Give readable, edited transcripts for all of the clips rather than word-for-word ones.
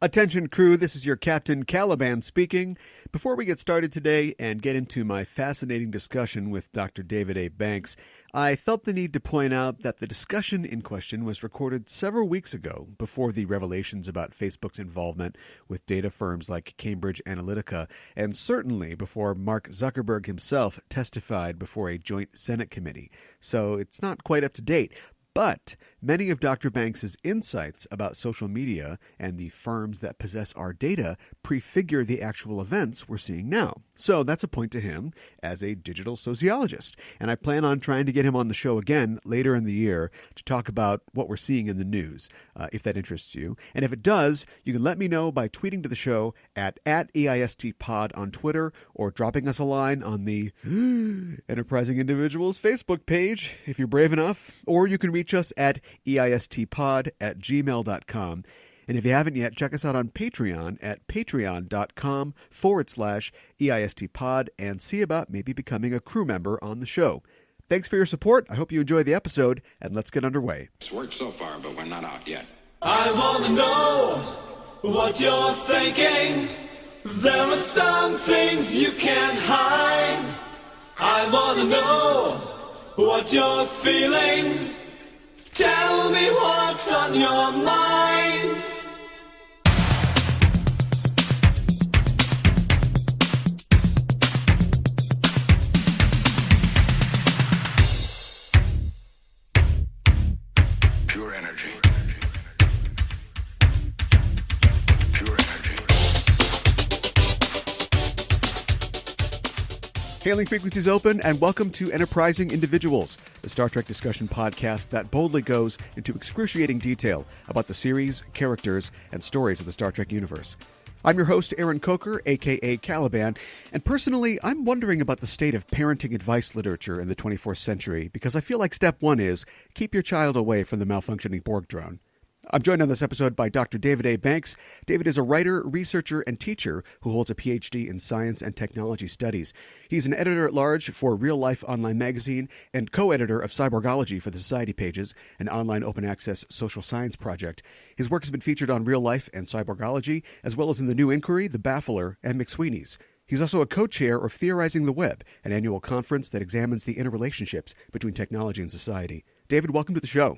Attention crew, this is your Captain Caliban speaking. Before we get started today and get into my fascinating discussion with Dr. David A. Banks, I felt the need to point out that the discussion in question was recorded several weeks ago, before the revelations about Facebook's involvement with data firms like Cambridge Analytica, and certainly before Mark Zuckerberg himself testified before a joint Senate committee. So it's not quite up to date. But many of Dr. Banks's insights about social media and the firms that possess our data prefigure the actual events we're seeing now. So that's a point to him as a digital sociologist. And I plan on trying to get him on the show again later in the year to talk about what we're seeing in the news, if that interests you. And if it does, you can let me know by tweeting to the show at EISTpod on Twitter or dropping us a line on the Enterprising Individuals Facebook page if you're brave enough. Or you can reach us at eistpod@gmail.com. And if you haven't yet, check us out on Patreon at patreon.com/EISTpod and see about maybe becoming a crew member on the show. Thanks for your support. I hope you enjoy the episode, and let's get underway. It's worked so far, but we're not out yet. I want to know what you're thinking. There are some things you can't hide. I want to know what you're feeling. Tell me what's on your mind. Pure energy. Pure energy. Hailing frequencies open, and welcome to Enterprising Individuals, the Star Trek discussion podcast that boldly goes into excruciating detail about the series, characters, and stories of the Star Trek universe. I'm your host, Aaron Coker, a.k.a. Caliban, and personally, I'm wondering about the state of parenting advice literature in the 24th century, because I feel like step one is keep your child away from the malfunctioning Borg drone. I'm joined on this episode by Dr. David A. Banks. David is a writer, researcher, and teacher who holds a PhD in science and technology studies. He's an editor-at-large for Real Life Online magazine and co-editor of Cyborgology for the Society Pages, an online open-access social science project. His work has been featured on Real Life and Cyborgology, as well as in The New Inquiry, The Baffler, and McSweeney's. He's also a co-chair of Theorizing the Web, an annual conference that examines the interrelationships between technology and society. David, welcome to the show.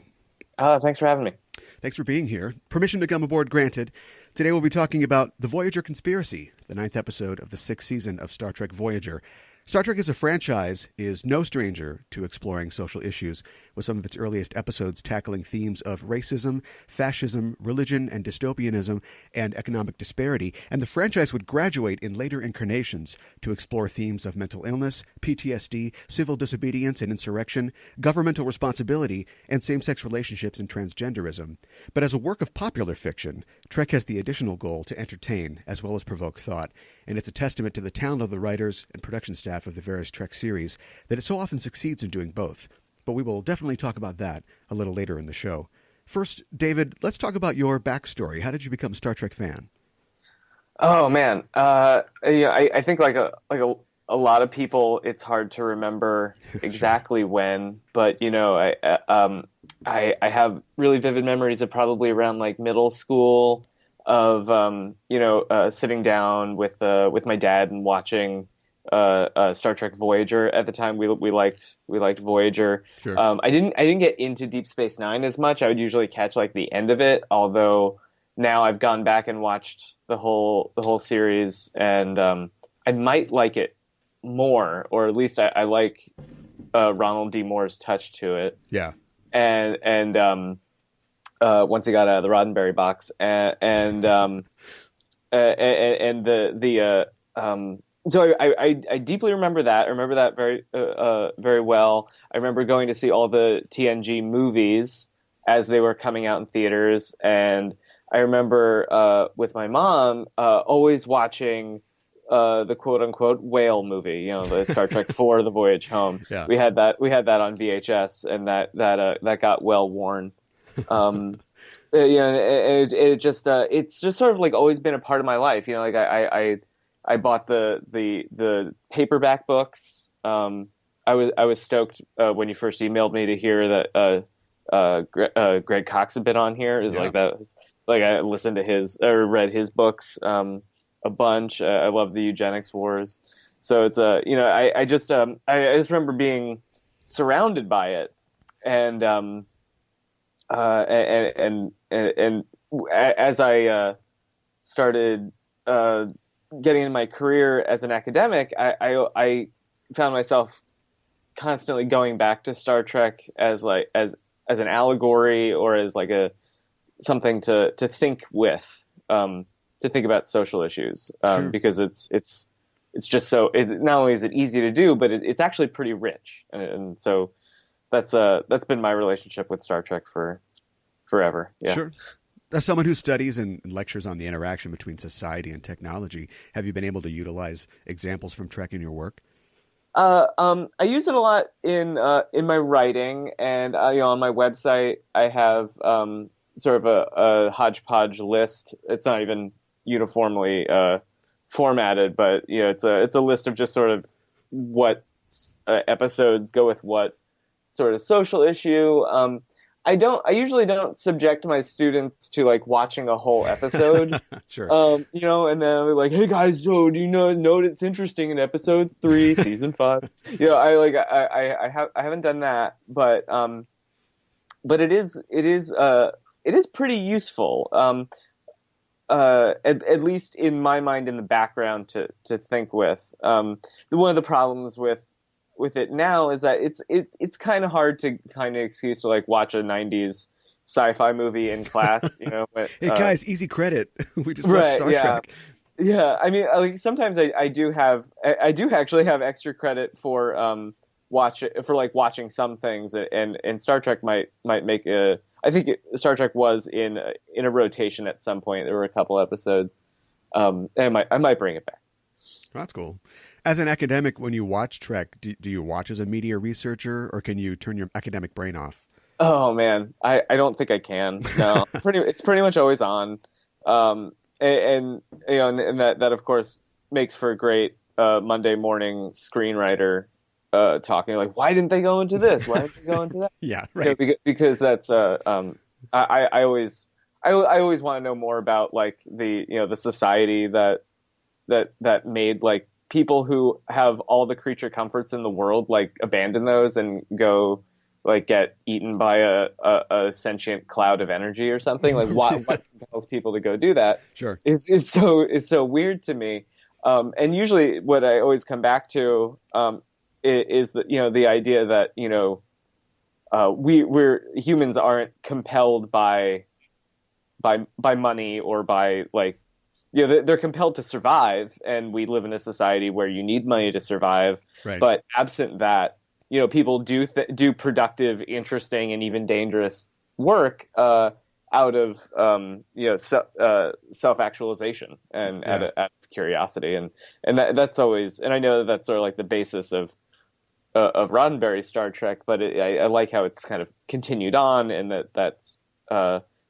Thanks for having me. Thanks for being here. Permission to come aboard granted. Today we'll be talking about The Voyager Conspiracy, the 9th episode of the 6th season of Star Trek Voyager. Star Trek as a franchise is no stranger to exploring social issues, with some of its earliest episodes tackling themes of racism, fascism, religion, and dystopianism, and economic disparity, and the franchise would graduate in later incarnations to explore themes of mental illness, PTSD, civil disobedience and insurrection, governmental responsibility, and same-sex relationships and transgenderism. But as a work of popular fiction, Trek has the additional goal to entertain as well as provoke thought, and it's a testament to the talent of the writers and production staff of the various Trek series that it so often succeeds in doing both. But we will definitely talk about that a little later in the show. First, David, let's talk about your backstory. How did you become a Star Trek fan? Oh man, I think like a lot of people, it's hard to remember exactly when, but I have really vivid memories of probably around like middle school of sitting down with my dad and watching Star Trek Voyager. At the time we liked Voyager. Sure. I didn't get into Deep Space Nine as much. I would usually catch like the end of it, although now I've gone back and watched the whole series, and I might like it more, or at least I like Ronald D. Moore's touch to it. Yeah. And once he got out of the Roddenberry box, so I deeply remember that. I remember that very well. I remember going to see all the TNG movies as they were coming out in theaters, and I remember with my mom always watching the quote unquote whale movie, the Star Trek IV, The Voyage Home. Yeah. We had that on VHS, and that got well worn. It's just sort of like always been a part of my life. Like I bought the paperback books. I was stoked when you first emailed me to hear that Greg Cox had been on here. It was like that like I listened to his or read his books a bunch. I love the eugenics wars. So it's I just remember being surrounded by it, and as I started getting in my career as an academic, I found myself constantly going back to Star Trek as an allegory or as like something to think with, to think about social issues, Sure. because it's just so not only is it easy to do, but it's actually pretty rich, and so that's been my relationship with Star Trek for forever. Yeah. Sure. As someone who studies and lectures on the interaction between society and technology, have you been able to utilize examples from Trek in your work? I use it a lot in my writing, and on my website I have sort of a hodgepodge list. It's not even uniformly formatted, but it's a list of just sort of what episodes go with what sort of social issue. I usually don't subject my students to like watching a whole episode. Sure. And then they're like, "Hey guys, so do you know it's interesting in episode 3, season 5?" I haven't done that, but it is pretty useful. At least in my mind, in the background to think with. One of the problems with it now is that it's kind of hard to find an excuse to like watch a 90s sci-fi movie in class, but, hey guys, eeasy credit. We just watched Star Trek. Yeah. I mean, like sometimes I do actually have extra credit for watching some things, and Star Trek might make I think Star Trek was in a rotation at some point. There were a couple episodes. And I might bring it back. That's cool. As an academic, when you watch Trek, do you watch as a media researcher, or can you turn your academic brain off? Oh man, I don't think I can. No, it's pretty much always on, and that of course makes for a great Monday morning screenwriter talking like, why didn't they go into this? Why didn't they go into that? Yeah, right. Because that's I always want to know more about like the society that made like people who have all the creature comforts in the world, like abandon those and go like get eaten by a sentient cloud of energy or something. Like what compels people to go do that? Sure. Is so weird to me. And usually what I always come back to is that, the idea that, we're humans aren't compelled by money or by like, they're compelled to survive, and we live in a society where you need money to survive. Right. But absent that, people do productive, interesting, and even dangerous work out of self-actualization and out of curiosity, and that's always, and I know that's sort of like the basis of Roddenberry's Star Trek, but I like how it's kind of continued on, and that's.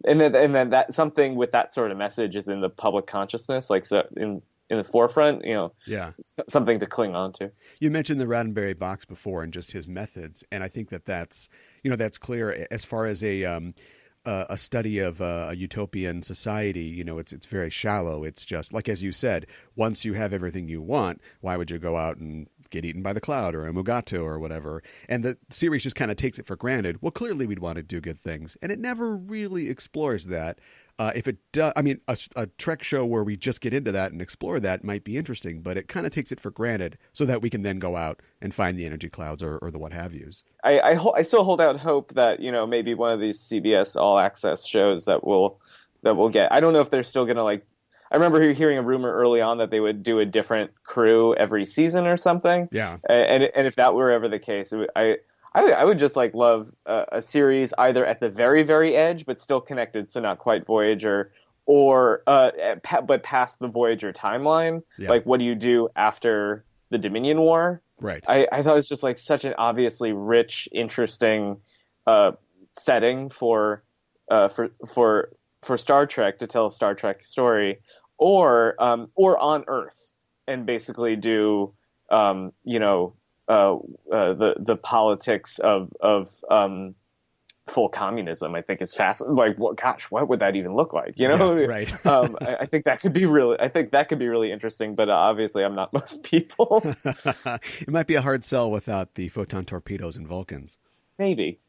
And then that something with that sort of message is in the public consciousness, like so in the forefront, something to cling on to. You mentioned the Roddenberry box before and just his methods, and I think that's clear as far as a study of a utopian society. It's very shallow. It's just like, as you said, once you have everything you want, why would you go out and get eaten by the cloud or a Mugato or whatever? And the series just kind of takes it for granted. Well, clearly we'd want to do good things, and it never really explores that. If it does, I mean, a Trek show where we just get into that and explore that might be interesting, but it kind of takes it for granted so that we can then go out and find the energy clouds or the what have yous. I still hold out hope that maybe one of these CBS All Access shows that we'll get. I don't know if they're still gonna like. I remember hearing a rumor early on that they would do a different crew every season or something. Yeah. And if that were ever the case, I would just like love a series either at the very, very edge, but still connected, so not quite Voyager, or but past the Voyager timeline. Yeah. Like, what do you do after the Dominion War? Right. I thought it was just like such an obviously rich, interesting setting for Star Trek to tell a Star Trek story, or on Earth, and basically do the politics of full communism, I think is fascinating. Like, what would that even look like? You know, Yeah, right. I think that could be really interesting. But obviously, I'm not most people. It might be a hard sell without the photon torpedoes and Vulcans. Maybe.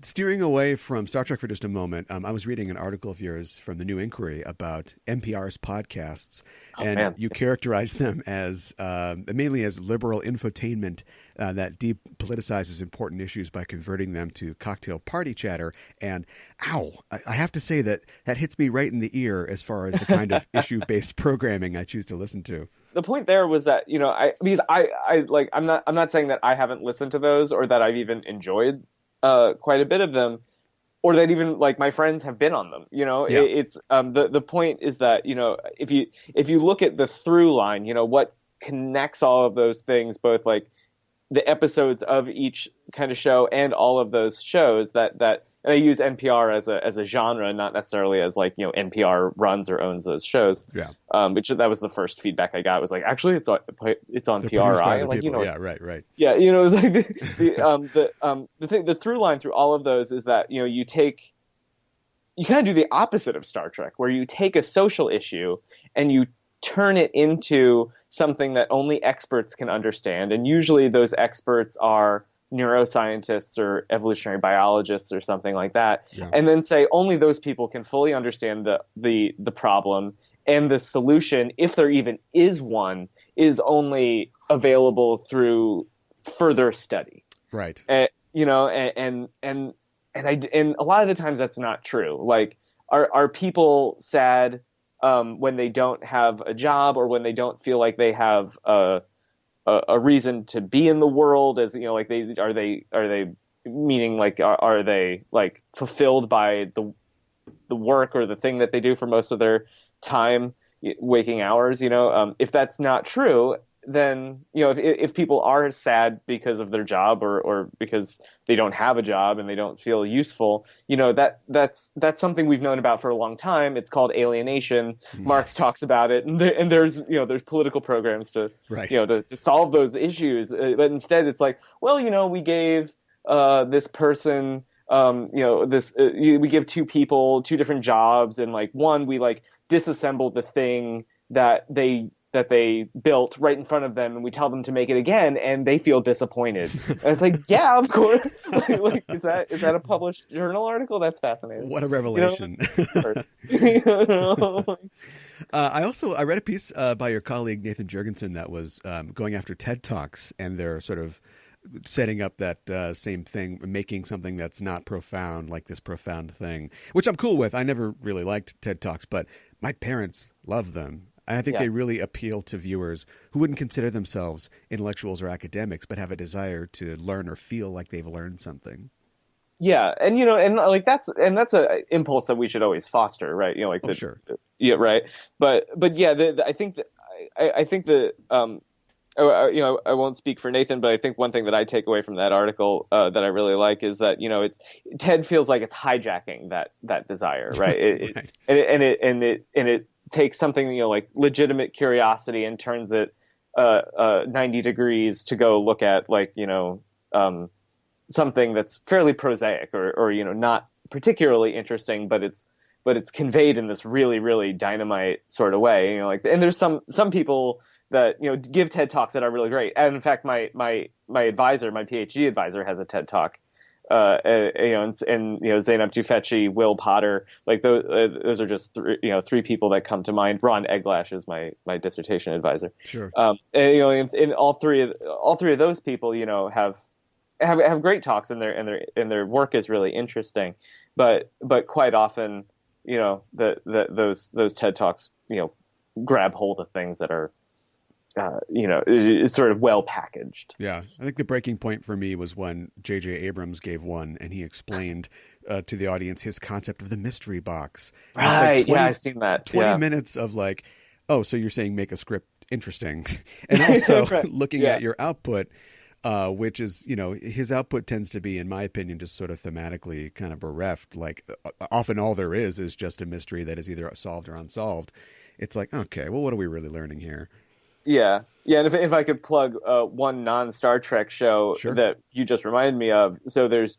Steering away from Star Trek for just a moment, I was reading an article of yours from the New Inquiry about NPR's podcasts, and you characterize them as mainly as liberal infotainment that depoliticizes important issues by converting them to cocktail party chatter. And I have to say that hits me right in the ear as far as the kind of issue-based programming I choose to listen to. The point there was that, you know, I'm not saying that I haven't listened to those or that I've even enjoyed quite a bit of them, or that even like my friends have been on them. You know, yeah. It's the point is that, you know, if you look at the through line, you know, what connects all of those things, both like the episodes of each kind of show and all of those shows that. And I use NPR as a genre, not necessarily as like, you know, NPR runs or owns those shows. Yeah. Which that was the first feedback I got. It was like, actually, it's on PRI. Like, you know, yeah, right. Yeah, you know, it's like the through line through all of those is that, you know, you kind of do the opposite of Star Trek, where you take a social issue and you turn it into something that only experts can understand, and usually those experts are neuroscientists or evolutionary biologists or something like that, and then say only those people can fully understand the problem, and the solution, if there even is one, is only available through further study. Right. You know, and a lot of the times that's not true. Like, are people sad when they don't have a job, or when they don't feel like they have a reason to be in the world, as you know, like are they meaning like are they like fulfilled by the work or the thing that they do for most of their time, waking hours? You know, if that's not true, then, you know, if people are sad because of their job or because they don't have a job and they don't feel useful, you know, that's something we've known about for a long time. It's called alienation. Marx talks about it, and there's political programs to, you know, to solve those issues. But instead, it's like, well, you know, we gave this person, you know, we give two people two different jobs, and like one, we like disassemble the thing that they built right in front of them, and we tell them to make it again, and they feel disappointed. And it's like, yeah, of course. like, is that a published journal article? That's fascinating. What a revelation. You know? I read a piece by your colleague Nathan Jurgensen that was going after TED Talks, and they're sort of setting up that same thing, making something that's not profound like this profound thing, which I'm cool with. I never really liked TED Talks, but my parents love them. And I think they really appeal to viewers who wouldn't consider themselves intellectuals or academics, but have a desire to learn or feel like they've learned something. Yeah, and you know, and like that's a impulse that we should always foster, right? You know, like sure. Yeah, right. But yeah, I think that you know, I won't speak for Nathan, but I think one thing that I take away from that article that I really like is that, you know, TED feels like it's hijacking that desire, right? Right. And it takes something, you know, like legitimate curiosity and turns it 90 degrees to go look at, like, you know, something that's fairly prosaic or you know, not particularly interesting, but it's conveyed in this really, really dynamite sort of way, you know, like, and there's some people that, you know, give TED Talks that are really great. And in fact, my advisor, my PhD advisor, has a TED Talk. You know, and you know, Zeynep Tufekci, Will Potter, like those are just three people that come to mind. Ron Eglash is my dissertation advisor. Sure. And you know, in all three of those people, you know, have great talks, and their work is really interesting. But quite often, you know, those TED Talks, you know, grab hold of things that are, you know, is sort of well packaged. Yeah, I think the breaking point for me was when J.J. Abrams gave one, and he explained to the audience his concept of the mystery box. Right? Like 20, I've seen that. 20 minutes of like, oh, so you're saying make a script interesting, and also right. looking at your output, which is, you know, his output tends to be, in my opinion, just sort of thematically kind of bereft. Like often all there is just a mystery that is either solved or unsolved. It's like, okay, well, what are we really learning here? Yeah. Yeah, and if I could plug one non-Star Trek show Sure. that you just reminded me of, so there's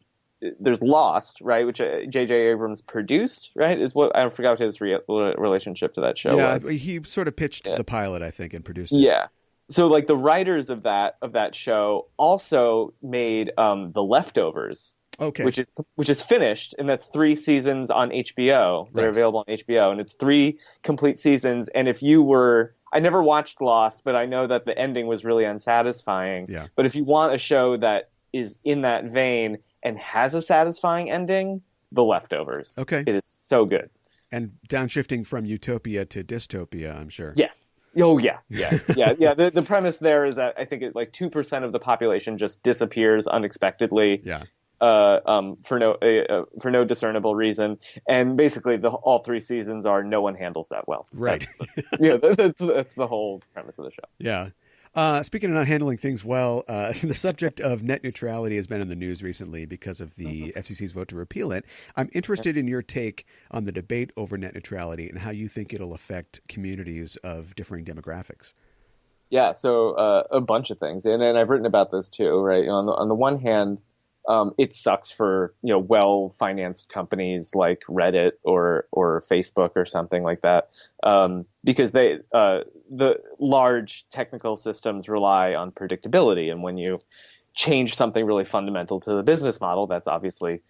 Lost, right, which J.J. Abrams produced, right? Is what I forgot what his relationship to that show Yeah, was. he sort of pitched the pilot, I think, and produced it. Yeah. So like the writers of that show also made The Leftovers, Okay. which is finished, and that's 3 seasons on HBO. They're Right. available on HBO, and it's 3 complete seasons. And if you were, I never watched Lost, but I know that the ending was really unsatisfying. Yeah. But if you want a show that is in that vein and has a satisfying ending, The Leftovers. Okay. It is so good. And downshifting from utopia to dystopia, I'm sure. Yes. Oh yeah. The premise there is that I think it, like 2% of the population just disappears unexpectedly. Yeah. For no discernible reason, and basically all 3 seasons are no one handles that well. Right. That's the whole premise of the show. Yeah. Speaking of not handling things well, the subject of net neutrality has been in the news recently because of the FCC's vote to repeal it. I'm interested in your take on the debate over net neutrality and how you think it'll affect communities of differing demographics. Yeah, so a bunch of things, and I've written about this too, right? On the one hand, it sucks for well-financed companies like Reddit or Facebook or something like that, because the large technical systems rely on predictability, and when you change something really fundamental to the business model, that's obviously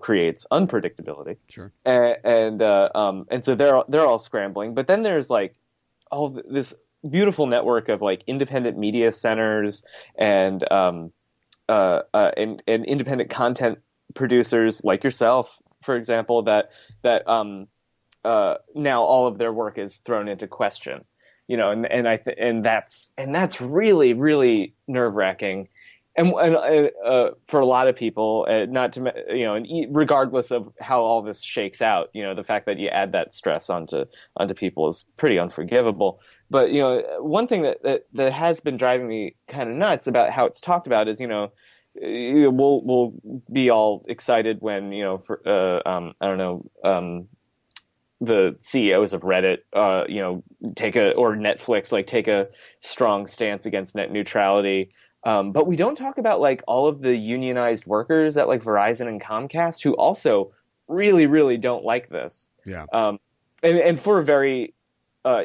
creates unpredictability. Sure. And so they're all scrambling, but then there's like all this beautiful network of like independent media centers and independent content producers like yourself, for example, that now all of their work is thrown into question, and that's really, really nerve-wracking, and for a lot of people, not to and regardless of how all this shakes out, the fact that you add that stress onto people is pretty unforgivable. But one thing that has been driving me kind of nuts about how it's talked about is we'll be all excited when the CEOs of Reddit or Netflix take a strong stance against net neutrality. But we don't talk about like all of the unionized workers at like Verizon and Comcast who also really, really don't like this. Yeah. And for a very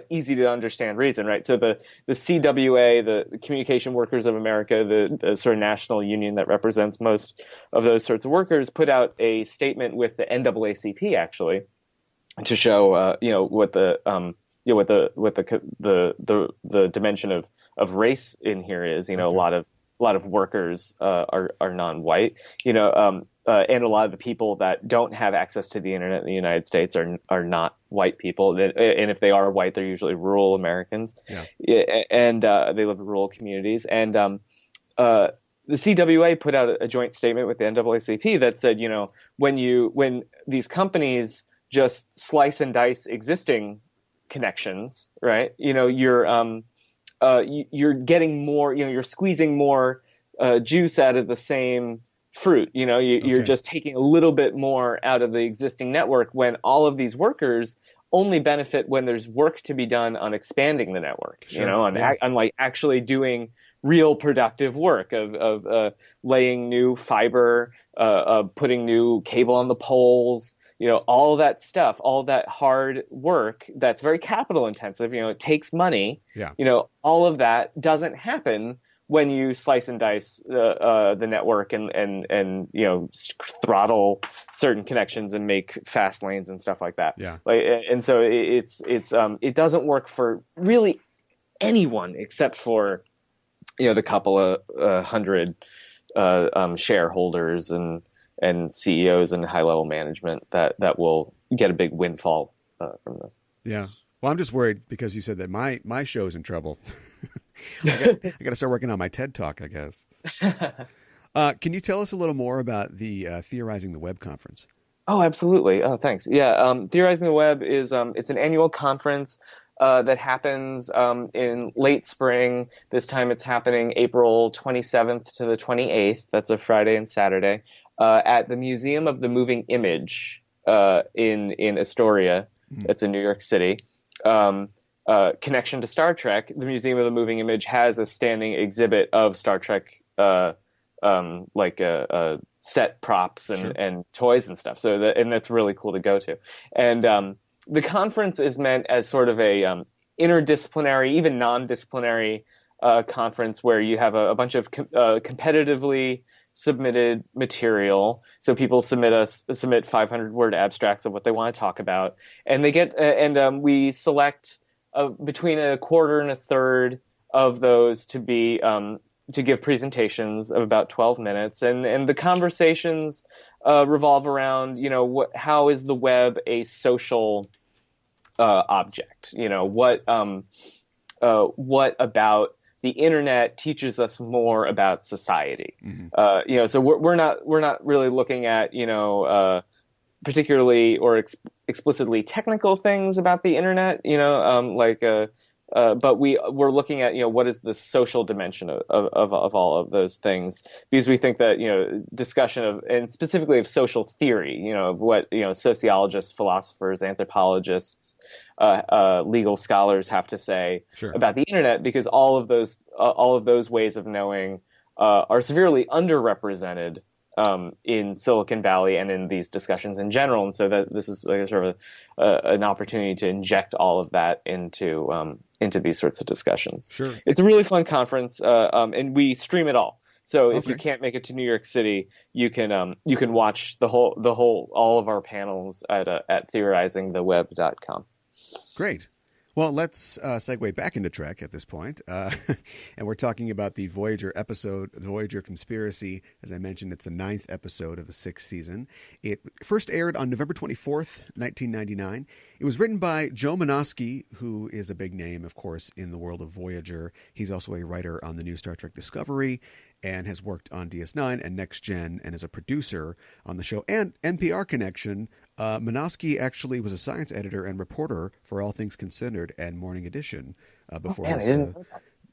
easy to understand reason, right? So the CWA, the Communication Workers of America, the sort of national union that represents most of those sorts of workers, put out a statement with the NAACP actually to show what the dimension of race in here is. A lot of workers are non-white, and a lot of the people that don't have access to the internet in the United States are not white people, and if they are white, they're usually rural Americans, and they live in rural communities. And the CWA put out a joint statement with the NAACP that said, when these companies just slice and dice existing connections, right? You're getting more, you're squeezing more juice out of the same fruit. You're just taking a little bit more out of the existing network, when all of these workers only benefit when there's work to be done on expanding the network, Sure. on like actually doing real productive work of laying new fiber, putting new cable on the poles, all that stuff, all that hard work that's very capital intensive, it takes money. Yeah. All of that doesn't happen when you slice and dice the network and throttle certain connections and make fast lanes and stuff like that. Yeah. And so it doesn't work for really anyone except for the couple of hundred shareholders and CEOs and high level management that will get a big windfall from this. Yeah. Well, I'm just worried because you said that my show's in trouble. I got to start working on my TED Talk, I guess. Can you tell us a little more about the Theorizing the Web conference? Oh, absolutely. Oh, thanks. Yeah, Theorizing the Web is it's an annual conference that happens in late spring. This time it's happening April 27th to the 28th. That's a Friday and Saturday at the Museum of the Moving Image in Astoria. That's in New York City. connection to Star Trek, the Museum of the Moving Image has a standing exhibit of Star Trek, set props and toys and stuff. So and that's really cool to go to. And the conference is meant as sort of a interdisciplinary, even non-disciplinary conference where you have a bunch of competitively submitted material. So people submit 500-word abstracts of what they want to talk about, and they get we select between a quarter and a third of those to be to give presentations of about 12 minutes, and the conversations revolve around, how is the web a social object? What about the internet teaches us more about society? Mm-hmm. So we're not really looking at particularly or explicitly technical things about the internet, but we're looking at what is the social dimension of all of those things, because we think that discussion of, and specifically of social theory, of what sociologists, philosophers, anthropologists, legal scholars have to say about the internet, because all of those ways of knowing are severely underrepresented in Silicon Valley and in these discussions in general. And so that this is like sort of an opportunity to inject all of that into these sorts of discussions. Sure. It's a really fun conference, and we stream it all. So if you can't make it to New York City, you can watch all of our panels at theorizingtheweb.com. Great. Well, let's segue back into Trek at this point. And we're talking about the Voyager episode, the Voyager Conspiracy. As I mentioned, it's the 9th episode of the 6th season. It first aired on November 24th, 1999. It was written by Joe Menosky, who is a big name, of course, in the world of Voyager. He's also a writer on the new Star Trek Discovery and has worked on DS9 and Next Gen and is a producer on the show. And NPR Connection, Menosky actually was a science editor and reporter for All Things Considered and Morning Edition before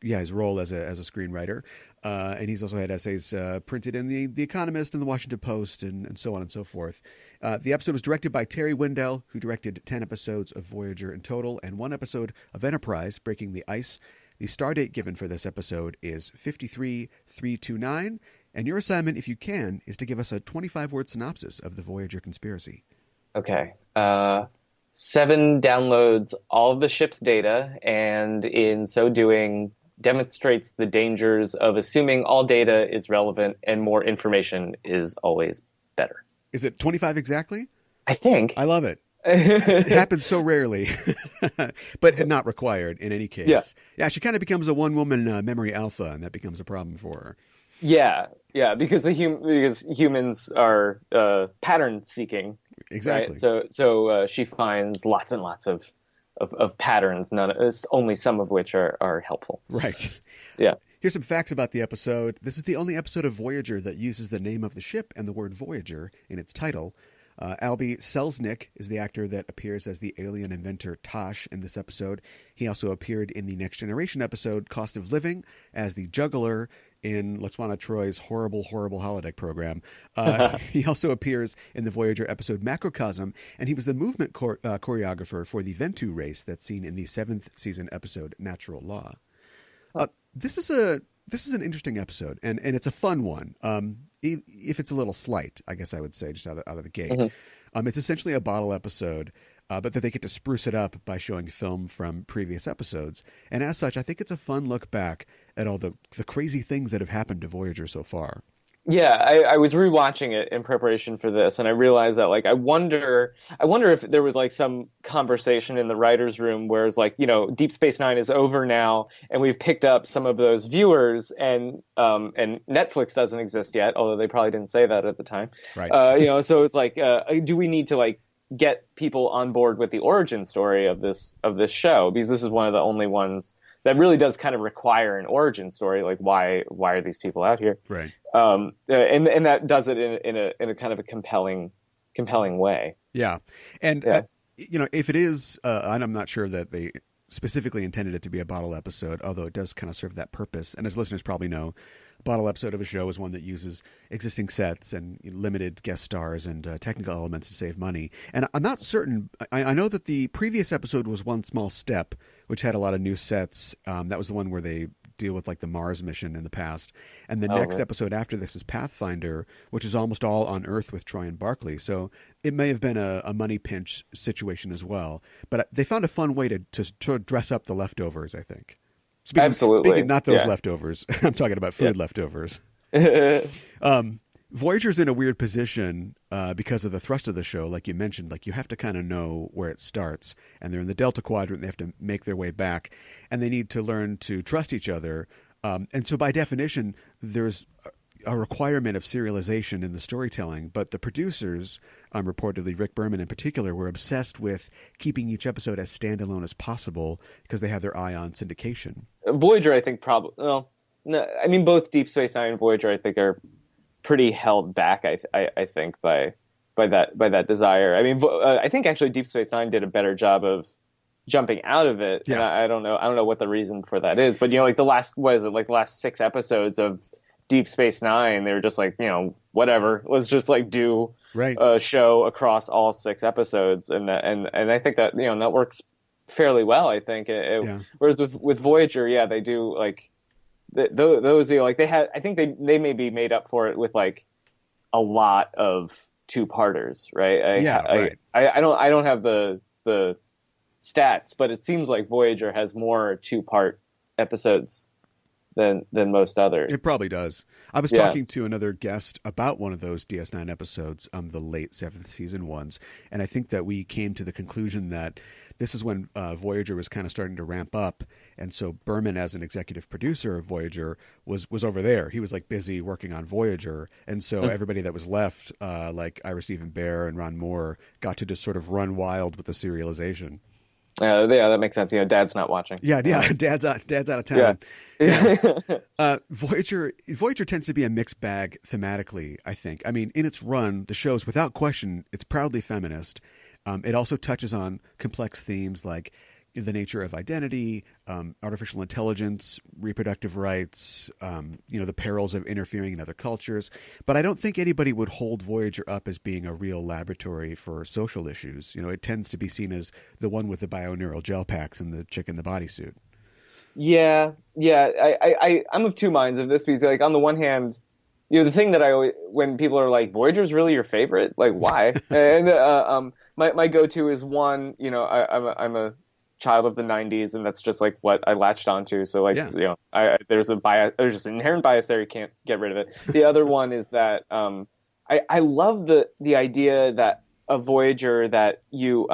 his role as a screenwriter. And he's also had essays printed in The Economist and The Washington Post and so on and so forth. The episode was directed by Terry Wendell, who directed 10 episodes of Voyager in total and 1 episode of Enterprise, Breaking the Ice. The stardate given for this episode is 53329, and your assignment, if you can, is to give us a 25-word synopsis of the Voyager Conspiracy. Okay. 7 downloads all of the ship's data, and in so doing demonstrates the dangers of assuming all data is relevant and more information is always better. Is it 25 exactly? I think. I love it. It happens so rarely, but not required in any case. Yeah, she kind of becomes a one-woman memory alpha, and that becomes a problem for her. Yeah, because because humans are pattern seeking. Exactly. Right? So she finds lots and lots of patterns, only some of which are helpful. Right. Yeah. Here's some facts about the episode. This is the only episode of Voyager that uses the name of the ship and the word Voyager in its title. Albie Selznick is the actor that appears as the alien inventor Tosh in this episode. He also appeared in the Next Generation episode Cost of Living as the juggler in Laxwana Troy's horrible holodeck program. He also appears in the Voyager episode Macrocosm, and he was the movement choreographer for the Ventu race that's seen in the 7th season episode Natural Law. This is an interesting episode, and it's a fun one. If it's a little slight, I guess I would say, just out of the gate. Mm-hmm. It's essentially a bottle episode, but that they get to spruce it up by showing film from previous episodes. And as such, I think it's a fun look back at all the crazy things that have happened to Voyager so far. Yeah, I was rewatching it in preparation for this, and I realized that, I wonder if there was some conversation in the writers' room where it's Deep Space Nine is over now, and we've picked up some of those viewers, and Netflix doesn't exist yet, although they probably didn't say that at the time. Right. So it's do we need to get people on board with the origin story of this show, because this is one of the only ones that really does kind of require an origin story, why are these people out here? Right. And that does it in a kind of a compelling way. Yeah. And if it is, and I'm not sure that they specifically intended it to be a bottle episode, although it does kind of serve that purpose. And as listeners probably know, a bottle episode of a show is one that uses existing sets and limited guest stars and technical elements to save money. And I'm not certain. I know that the previous episode was One Small Step, which had a lot of new sets. That was the one where they deal with like the Mars mission in the past. And the next episode after this is Pathfinder, which is almost all on Earth with Troy and Barclay. So it may have been a money pinch situation as well. But they found a fun way to dress up the leftovers, I think. Speaking not those leftovers. I'm talking about food leftovers. Voyager's in a weird position because of the thrust of the show, like you mentioned. Like, you have to kind of know where it starts, and they're in the Delta Quadrant. They have to make their way back, and they need to learn to trust each other. And so, by definition, there's a requirement of serialization in the storytelling. But the producers, reportedly Rick Berman in particular, were obsessed with keeping each episode as standalone as possible because they have their eye on syndication. Voyager, I think, no, I mean, both Deep Space Nine and Voyager, I think, are pretty held back, I think, by that desire. I mean, I think actually Deep Space Nine did a better job of jumping out of it. Yeah. And I don't know what the reason for that is, but like the last 6 episodes of Deep Space Nine, they were just like, whatever, let's just like do a show across all 6 episodes, and I think that that works fairly well. I think whereas with Voyager, they do like. Those like they had, I think they may be made up for it with like a lot of 2-parters, right? I don't have the stats, but it seems like Voyager has more 2-part episodes than most others. It probably does. I was talking to another guest about one of those DS9 episodes, the late 7th season ones, and I think that we came to the conclusion that this is when Voyager was kind of starting to ramp up, and so Berman, as an executive producer of Voyager, was over there. He was like busy working on Voyager, and so everybody that was left, like Ira Stephen Bear and Ron Moore, got to just sort of run wild with the serialization. Yeah, that makes sense. Dad's not watching. Yeah, Dad's out of town. Yeah. Voyager tends to be a mixed bag thematically, I think. I mean, in its run, the show's without question, it's proudly feminist. It also touches on complex themes like the nature of identity, artificial intelligence, reproductive rights, the perils of interfering in other cultures. But I don't think anybody would hold Voyager up as being a real laboratory for social issues. It tends to be seen as the one with the bioneural gel packs and the chick in the bodysuit. Yeah. I'm of two minds of this because, like, on the one hand, the thing that I always, when people are like, Voyager's really your favorite? Like, why? And my go-to is one, I'm a child of the 90s, and that's just like what I latched onto. So like, there's a bias, there's just an inherent bias there. You can't get rid of it. The other one is that I love the idea that a Voyager that you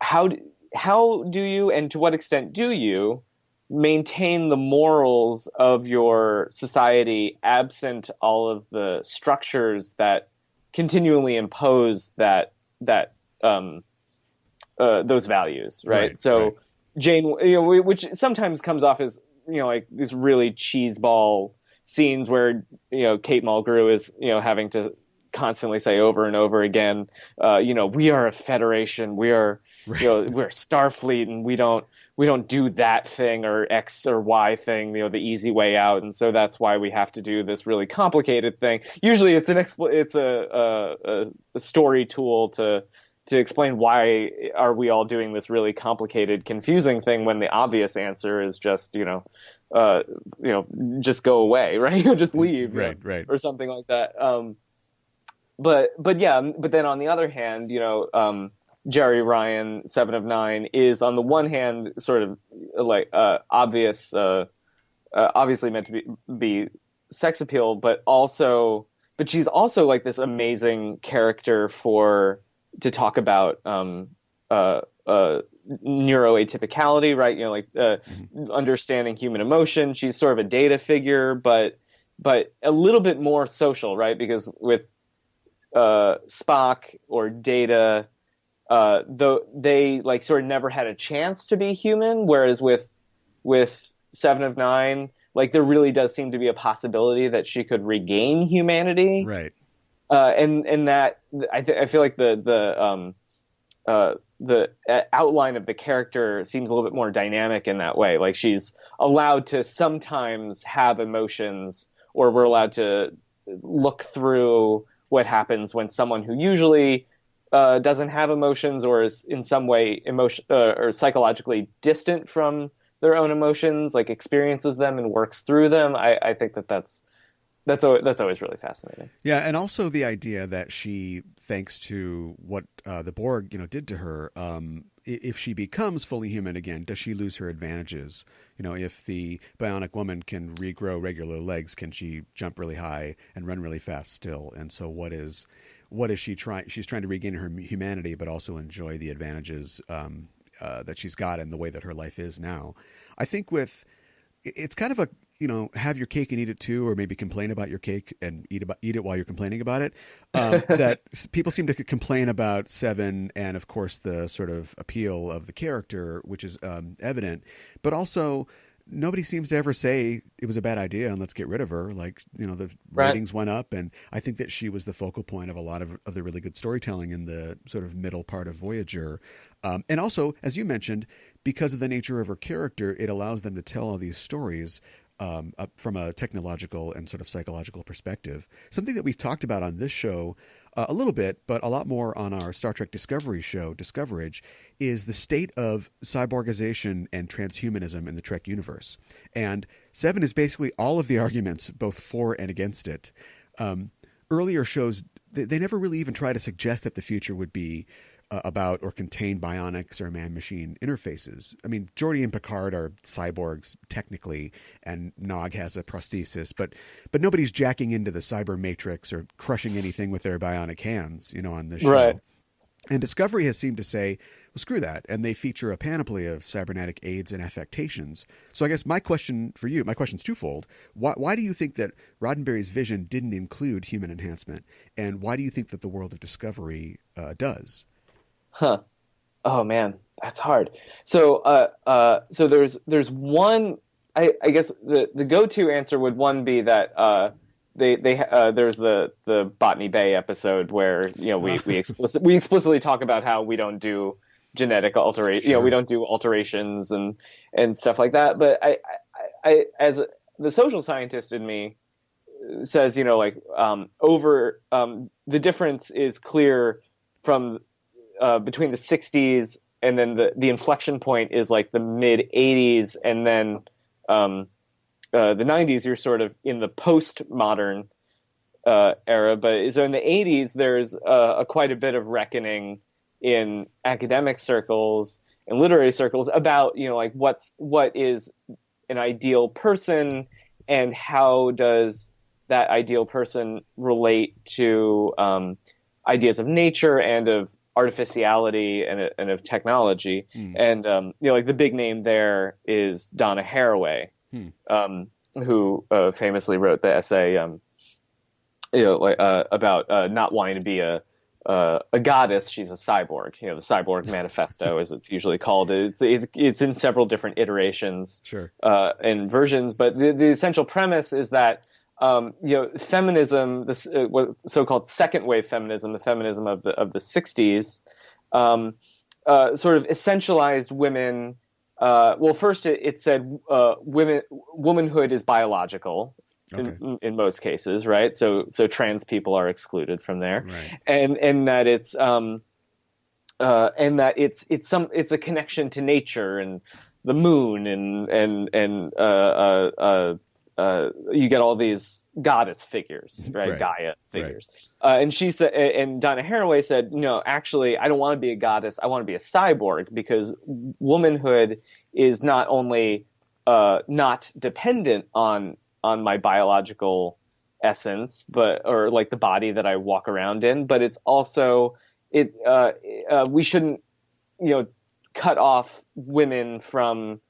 how do you, and to what extent do you maintain the morals of your society absent all of the structures that continually impose those values, right? So Jane, which sometimes comes off as like these really cheeseball scenes where Kate Mulgrew is having to constantly say over and over again, we are a federation, we are we're Starfleet, and we don't do that thing or X or Y thing, the easy way out, and so that's why we have to do this really complicated thing. Usually it's a story tool to explain why are we all doing this really complicated, confusing thing when the obvious answer is just just go away, right? Just leave, right, or something like that. But then on the other hand, Jerry Ryan, 7 of 9, is on the one hand sort of like obviously meant to be sex appeal, but she's also like this amazing character to talk about neuroatypicality, right? Understanding human emotion. She's sort of a data figure, but a little bit more social, right? Because with Spock or Data, though they like sort of never had a chance to be human, whereas with 7 of 9, like there really does seem to be a possibility that she could regain humanity, right? And that I feel like the outline of the character seems a little bit more dynamic in that way. Like she's allowed to sometimes have emotions, or we're allowed to look through what happens when someone who usually doesn't have emotions or is in some way or psychologically distant from their own emotions, like experiences them and works through them. I think that's always really fascinating. Yeah, and also the idea that she, thanks to what the Borg, did to her, if she becomes fully human again, does she lose her advantages? If the bionic woman can regrow regular legs, can she jump really high and run really fast still? And so what is she trying? She's trying to regain her humanity, but also enjoy the advantages that she's got in the way that her life is now. I think it's kind of a, have your cake and eat it too, or maybe complain about your cake and eat it while you're complaining about it. That people seem to complain about Seven, and of course the sort of appeal of the character, which is evident, but also nobody seems to ever say it was a bad idea and let's get rid of her. Like, the ratings went up, and I think that she was the focal point of a lot of the really good storytelling in the sort of middle part of Voyager. And also, as you mentioned, because of the nature of her character, it allows them to tell all these stories from a technological and sort of psychological perspective. Something that we've talked about on this show a little bit, but a lot more on our Star Trek Discovery show, Discoverage, is the state of cyborgization and transhumanism in the Trek universe. And Seven is basically all of the arguments, both for and against it. Earlier shows, they never really even try to suggest that the future would be about or contain bionics or man-machine interfaces. I mean, Geordi and Picard are cyborgs technically, and Nog has a prosthesis, but nobody's jacking into the cyber matrix or crushing anything with their bionic hands, on this show. Right. And Discovery has seemed to say, well, screw that, and they feature a panoply of cybernetic aids and affectations. So I guess my question's twofold. Why do you think that Roddenberry's vision didn't include human enhancement, and why do you think that the world of Discovery does? Huh. Oh man, that's hard. So so there's one. I guess the go-to answer would be that there's the Botany Bay episode where we explicitly talk about how we don't do genetic alteration. Sure. We don't do alterations and stuff like that. But I as the social scientist in me says, over the difference is clear from between the 60s and then the inflection point is like the mid 80s, and then the 90s you're sort of in the postmodern era. But so in the 80s there's quite a bit of reckoning in academic circles and literary circles about what is an ideal person, and how does that ideal person relate to ideas of nature and of artificiality and of technology. And the big name there is Donna Haraway, who famously wrote the essay about not wanting to be a goddess. She's a cyborg. The Cyborg Manifesto, as it's usually called. It's in several different iterations, sure, and versions. But the essential premise is that feminism, this what so-called second wave feminism, the feminism of the 60s, sort of essentialized women. Well, first it said womanhood is biological. Okay. In most cases, right? So trans people are excluded from there, right. and that it's a connection to nature and the moon and you get all these goddess figures, right? Gaia figures. Right. And she said, and Donna Haraway said, no, actually, I don't want to be a goddess. I want to be a cyborg, because womanhood is not only not dependent on my biological essence, or like the body that I walk around in, but it's also we shouldn't cut off women from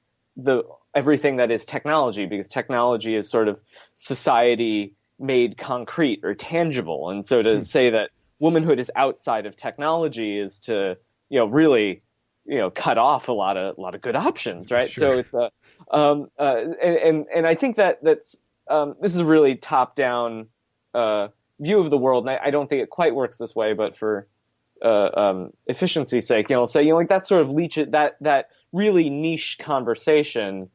everything that is technology, because technology is sort of society made concrete or tangible. And so to say that womanhood is outside of technology is to, really, cut off a lot of good options. Right. Sure. So it's and I think that's this is a really top down view of the world. And I don't think it quite works this way, but for efficiency's sake, say, like that sort of that really niche conversation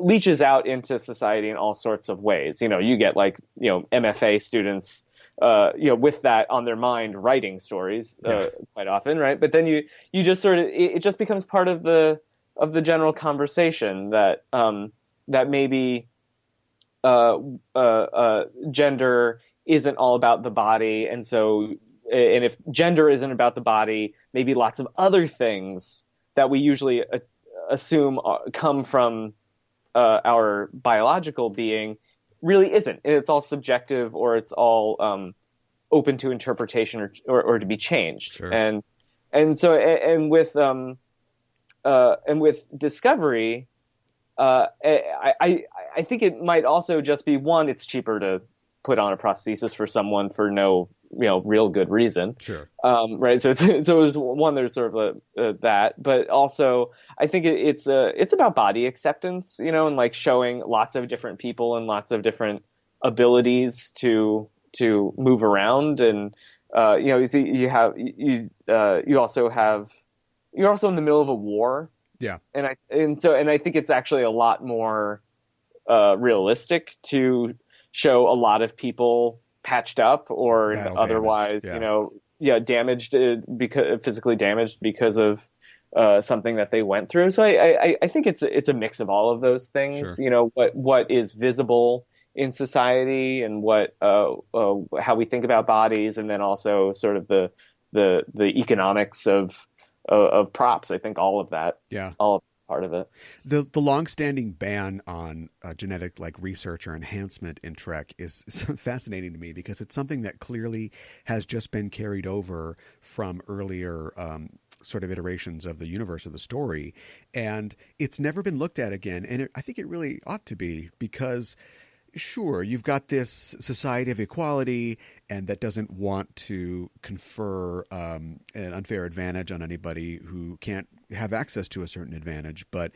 leaches out into society in all sorts of ways. You get like, MFA students, with that on their mind, writing stories, quite often. Right. But then you just sort of, it just becomes part of the general conversation that maybe, gender isn't all about the body. And if gender isn't about the body, maybe lots of other things that we usually assume come from our biological being really isn't. It's all subjective, or it's all open to interpretation or to be changed. Sure. And with discovery, I think it might also just be, one, it's cheaper to put on a prosthesis for someone for no real good reason. Sure. Right. So it was one, there's sort of that, but also I think it's about body acceptance, and like showing lots of different people and lots of different abilities to move around. And, you see, you're also in the middle of a war. Yeah. And I think it's actually a lot more realistic to show a lot of people patched up or otherwise, damaged, physically damaged because of something that they went through. So I think it's a mix of all of those things. Sure. What is visible in society, and what how we think about bodies, and then also sort of the economics of props. I think all of that. Yeah. All of part of it. The longstanding ban on genetic research or enhancement in Trek is fascinating to me, because it's something that clearly has just been carried over from earlier sort of iterations of the universe of the story, and it's never been looked at again. And I think it really ought to be, because sure, you've got this society of equality, and that doesn't want to confer an unfair advantage on anybody who can't have access to a certain advantage. But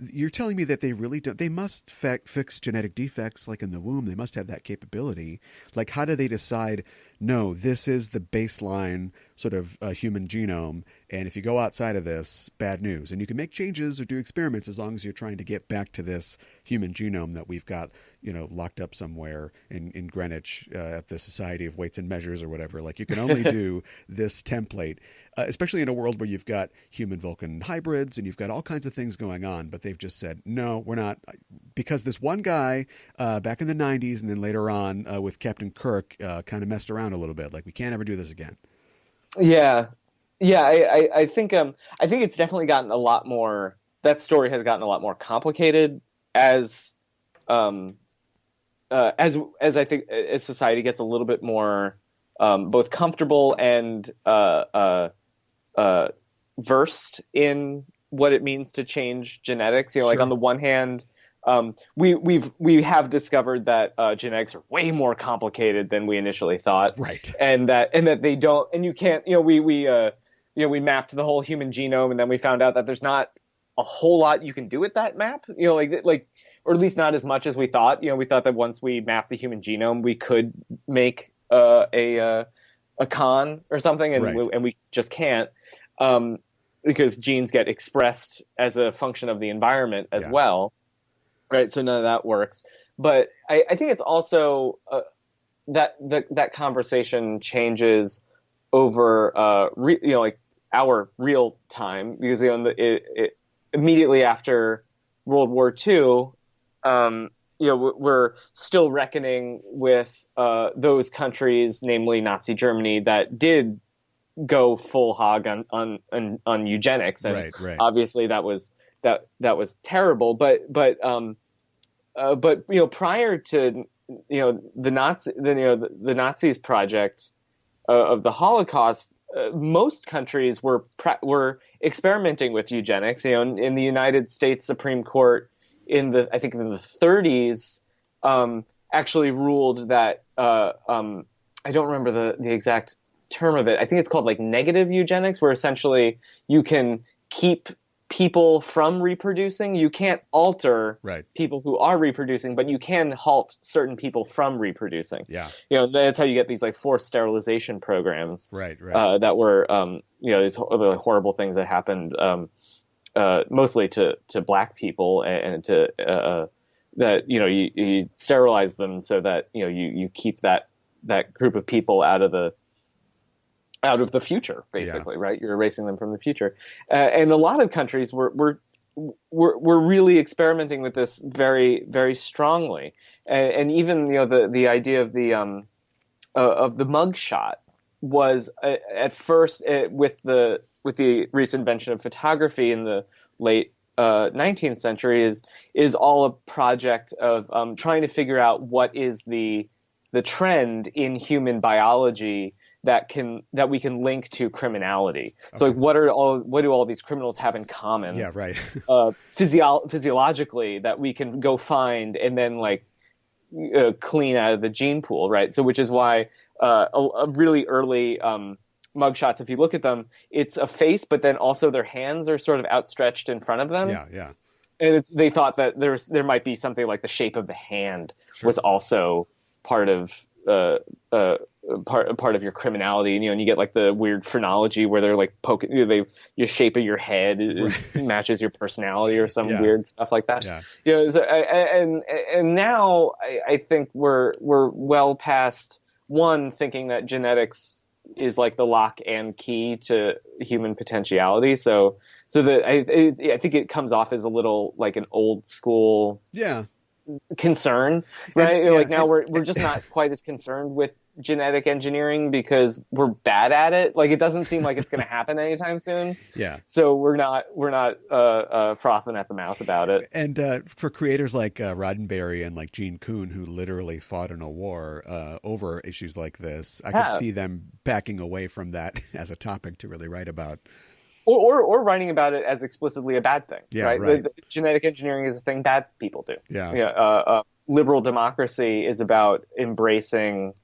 you're telling me that they really don't. They must fix genetic defects like in the womb. They must have that capability. Like, how do they decide, no, this is the baseline sort of human genome, and if you go outside of this, bad news. And you can make changes or do experiments as long as you're trying to get back to this human genome that we've got, locked up somewhere in Greenwich at the Society of Weights and Measures or whatever. Like, you can only do this template, especially in a world where you've got human Vulcan hybrids and you've got all kinds of things going on. But they've just said, no, we're not, because this one guy back in the 90s and then later on with Captain Kirk kind of messed around a little bit. Like, we can't ever do this again. Yeah. I think it's definitely gotten a lot more. That story has gotten a lot more complicated as I think as society gets a little bit more both comfortable and versed in what it means to change genetics. Like, Sure. on the one hand, we have discovered that genetics are way more complicated than we initially thought, Right. and that they don't, and you can't, we mapped the whole human genome, and then we found out that there's not a whole lot you can do with that map, or at least not as much as we thought. We thought that once we mapped the human genome, we could make a con or something, and Right. and we just can't, because genes get expressed as a function of the environment as well. Right, so none of that works. But I think it's also that conversation changes over our real time, because immediately after World War II, we're still reckoning with those countries, namely Nazi Germany, that did go full hog on eugenics, and Right. obviously that was terrible. But prior to the Nazis' project of the Holocaust, most countries were experimenting with eugenics. In the United States Supreme Court in the 30s actually ruled that I don't remember the exact term of it. I think it's called negative eugenics, where essentially you can keep people from reproducing. You can't alter Right. people who are reproducing, but you can halt certain people from reproducing. Yeah. That's how you get these like forced sterilization programs. Right. Right. That were, these really horrible things that happened, mostly to black people and to, that, you sterilize them so that, you keep that group of people out of the future, basically, Yeah. right? You're erasing them from the future. And a lot of countries were really experimenting with this very, very strongly. And even, the idea of the mugshot was at first with the recent invention of photography in the late 19th century is all a project of trying to figure out what is the trend in human biology that we can link to criminality. So like what do all these criminals have in common? Yeah, right. Physiologically that we can go find and then like clean out of the gene pool, right? So which is why a really early mugshots, if you look at them, it's a face, but then also their hands are sort of outstretched in front of them. Yeah, yeah. And they thought that there might be something like the shape of the hand was also part of part of your criminality, and you get like the weird phrenology where they're like poking, your shape of your head matches your personality or some weird stuff like that. Yeah. So, and now I think we're well past thinking that genetics is like the lock and key to human potentiality. So that I think it comes off as a little like an old school concern, right? Now we're just not quite as concerned with genetic engineering because we're bad at it. Like it doesn't seem like it's going to happen anytime soon. Yeah. So we're not frothing at the mouth about it. And for creators like Roddenberry and like Gene Kuhn, who literally fought in a war over issues like this, I could see them backing away from that as a topic to really write about. Or writing about it as explicitly a bad thing, right? The genetic engineering is a thing bad people do. Yeah. Liberal democracy is about embracing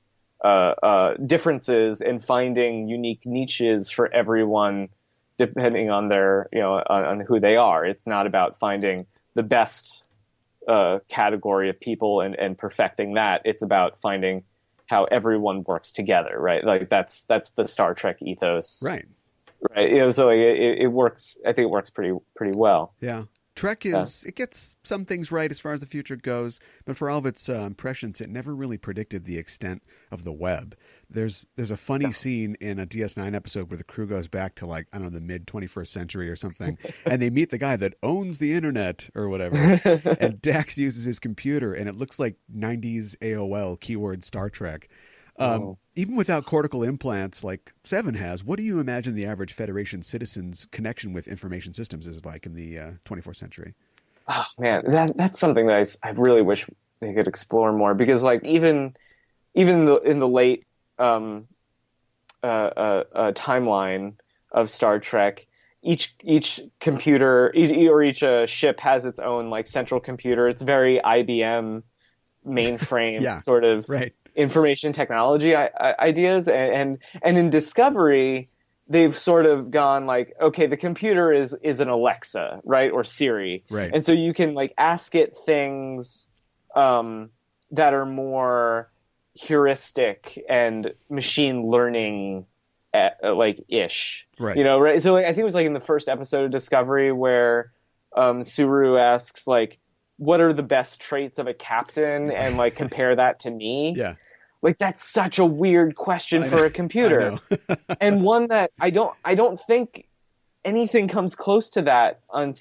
differences and finding unique niches for everyone, depending on their, on who they are. It's not about finding the best category of people and perfecting that. It's about finding how everyone works together, right? Like that's the Star Trek ethos, right? Right. So it works. I think it works pretty well. Yeah. Trek it gets some things right as far as the future goes, but for all of its impressions, it never really predicted the extent of the web. There's a funny scene in a DS9 episode where the crew goes back to like, I don't know, the mid 21st century or something, and they meet the guy that owns the internet or whatever, and Dax uses his computer, and it looks like 90s AOL keyword Star Trek. Even without cortical implants like Seven has, what do you imagine the average Federation citizen's connection with information systems is like in the 24th century? Oh man, that's something that I really wish they could explore more, because like even in the late timeline of Star Trek, each computer or each ship has its own like central computer. It's very IBM mainframe sort of information technology ideas, and in Discovery they've sort of gone like, okay, the computer is an Alexa, right, or Siri, right, and so you can like ask it things that are more heuristic and machine learning like ish, right, right. So like, I think it was like in the first episode of Discovery where Suru asks like, what are the best traits of a captain, and like compare that to me. Yeah. Like that's such a weird question for a computer. And one that I don't think anything comes close to that on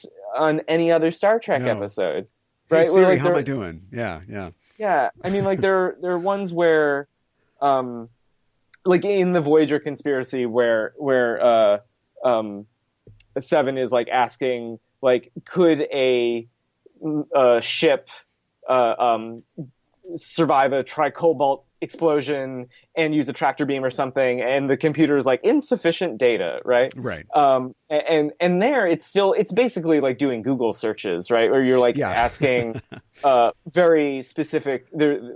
any other Star Trek episode. Right? Hey Siri, like, how am I doing? Yeah. Yeah. I mean, like there are ones where like in the Voyager Conspiracy where Seven is like asking like, could a ship survive a tricobalt explosion and use a tractor beam or something, and the computer is like insufficient data, right? And there it's basically like doing Google searches, right? Or you're like asking very specific,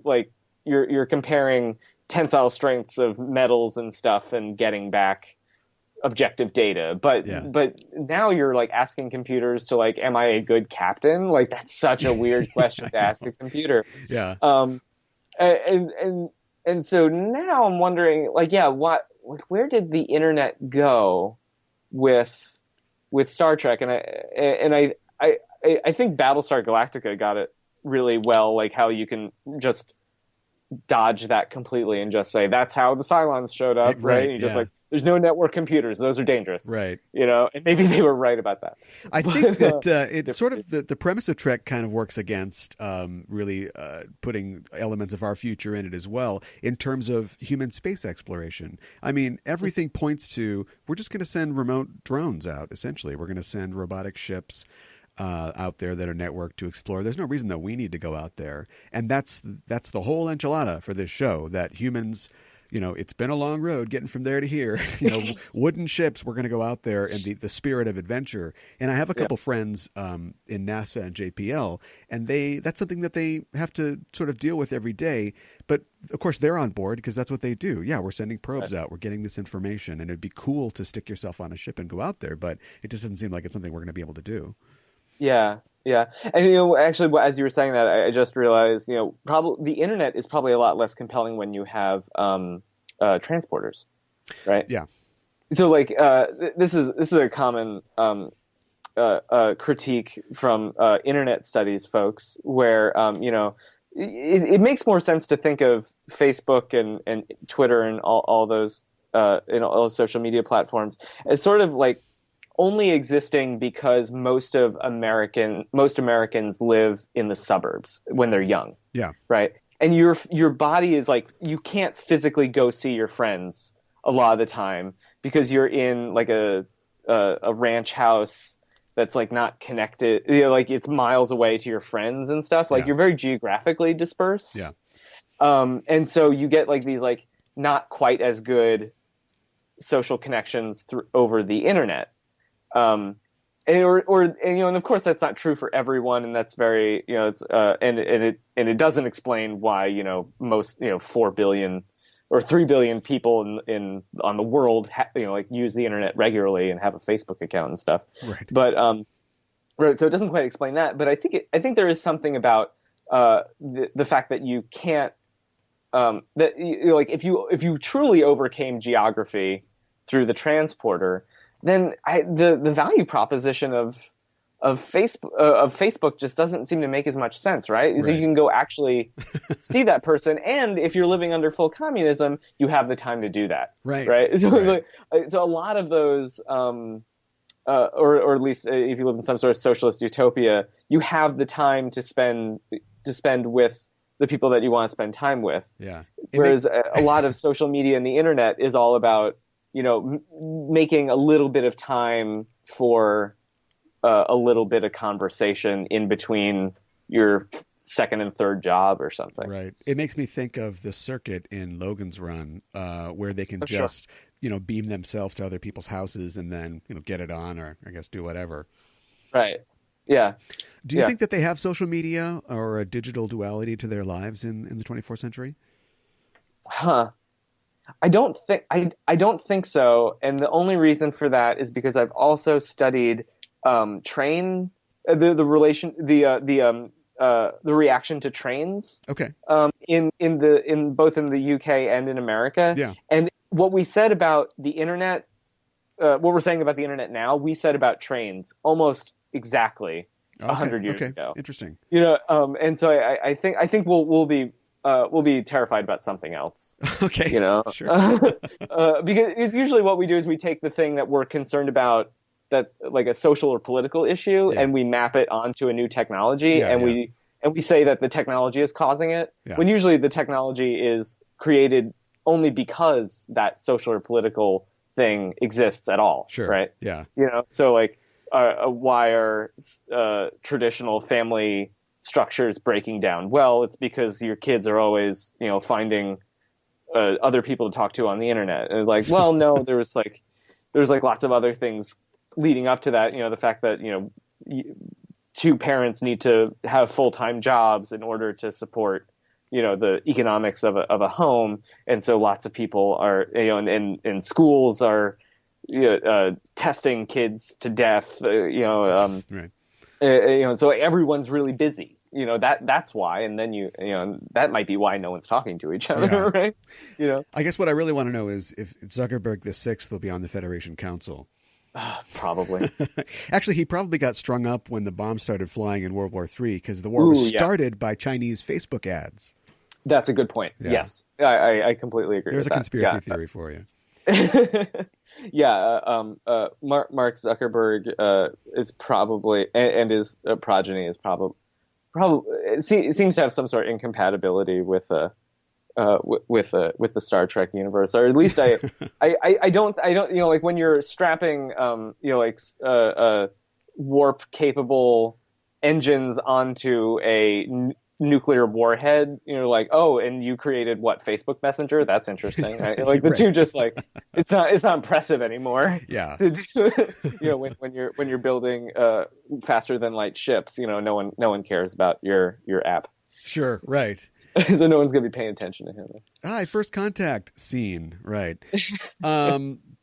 like you're comparing tensile strengths of metals and stuff and getting back objective data, but now you're like asking computers to like, am I a good captain? Like that's such a weird question to ask a computer. Yeah. And so now I'm wondering, like, where did the internet go with Star Trek? And I think Battlestar Galactica got it really well, like how you can just dodge that completely and just say that's how the Cylons showed up, right? And you just like, there's no network computers; those are dangerous, right? And maybe they were right about that. I think that it's sort of the premise of Trek kind of works against really putting elements of our future in it as well in terms of human space exploration. I mean, everything points to we're just going to send remote drones out. Essentially, we're going to send robotic ships out there that are networked to explore. There's no reason that we need to go out there, and that's the whole enchilada for this show. That humans. It's been a long road getting from there to here. Wooden ships. We're going to go out there and the spirit of adventure. And I have a couple friends in NASA and JPL, and that's something that they have to sort of deal with every day. But of course, they're on board because that's what they do. Yeah, we're sending probes out. We're getting this information, and it'd be cool to stick yourself on a ship and go out there. But it just doesn't seem like it's something we're going to be able to do. Yeah. Yeah. And, actually, as you were saying that, I just realized, probably the internet is probably a lot less compelling when you have transporters, right? Yeah. So, like, this is a common critique from internet studies folks where, it makes more sense to think of Facebook and Twitter and all those all those social media platforms as sort of like only existing because most Americans live in the suburbs when they're young. Yeah. Right. And your body is like, you can't physically go see your friends a lot of the time because you're in like a ranch house that's like not connected, like it's miles away to your friends and stuff. Like you're very geographically dispersed. Yeah. And so you get like these like not quite as good social connections over the internet. And of course that's not true for everyone, and that's very, it's and it doesn't explain why, most 4 billion or 3 billion people on the world like use the internet regularly and have a Facebook account and stuff. Right. But right, so it doesn't quite explain that, but I think there is something about the fact that you can't that like if you truly overcame geography through the transporter, then the value proposition of Facebook just doesn't seem to make as much sense, right? So you can go actually see that person, and if you're living under full communism, you have the time to do that, right? So, so a lot of those, or at least if you live in some sort of socialist utopia, you have the time to spend with the people that you want to spend time with. Yeah. Whereas a lot of social media and the internet is all about making a little bit of time for a little bit of conversation in between your second and third job or something. Right. It makes me think of the circuit in Logan's Run where they can just, beam themselves to other people's houses and then, get it on or I guess do whatever. Right. Yeah. Do you think that they have social media or a digital duality to their lives in the 24th century? Huh. I don't think so, and the only reason for that is because I've also studied the reaction to trains. Okay. In both in the UK and in America. Yeah. And what we said about the internet, what we're saying about the internet now, we said about trains almost exactly 100 years ago. Interesting. And so I think we'll be terrified about something else. Okay. Sure. Because usually what we do is we take the thing that we're concerned about, that's like a social or political issue, and we map it onto a new technology, we say that the technology is causing it, when usually the technology is created only because that social or political thing exists at all. Sure. Right. Yeah. So like, why are traditional family structures breaking down? Well, it's because your kids are always, finding other people to talk to on the internet. And like, well, no, there's lots of other things leading up to that. The fact that, two parents need to have full-time jobs in order to support, the economics of a home. And so lots of people are, and schools are, testing kids to death. Right. So everyone's really busy. That's why, and then that might be why no one's talking to each other, right? I guess what I really want to know is if Zuckerberg the Sixth will be on the Federation Council. Probably. Actually, he probably got strung up when the bomb started flying in World War III because the war was started by Chinese Facebook ads. That's a good point. Yeah. Yes, I completely agree. There's a conspiracy theory for you. Mark Zuckerberg is probably, and his progeny is probably seems to have some sort of incompatibility with the Star Trek universe, or at least I don't like when you're strapping warp capable engines onto a nuclear warhead, like, oh, and you created what, Facebook Messenger? That's interesting. Right? Like the two just like it's not impressive anymore. Yeah. When you're building faster than light ships, no one cares about your app. Sure, right. So no one's going to be paying attention to him. First contact scene, right.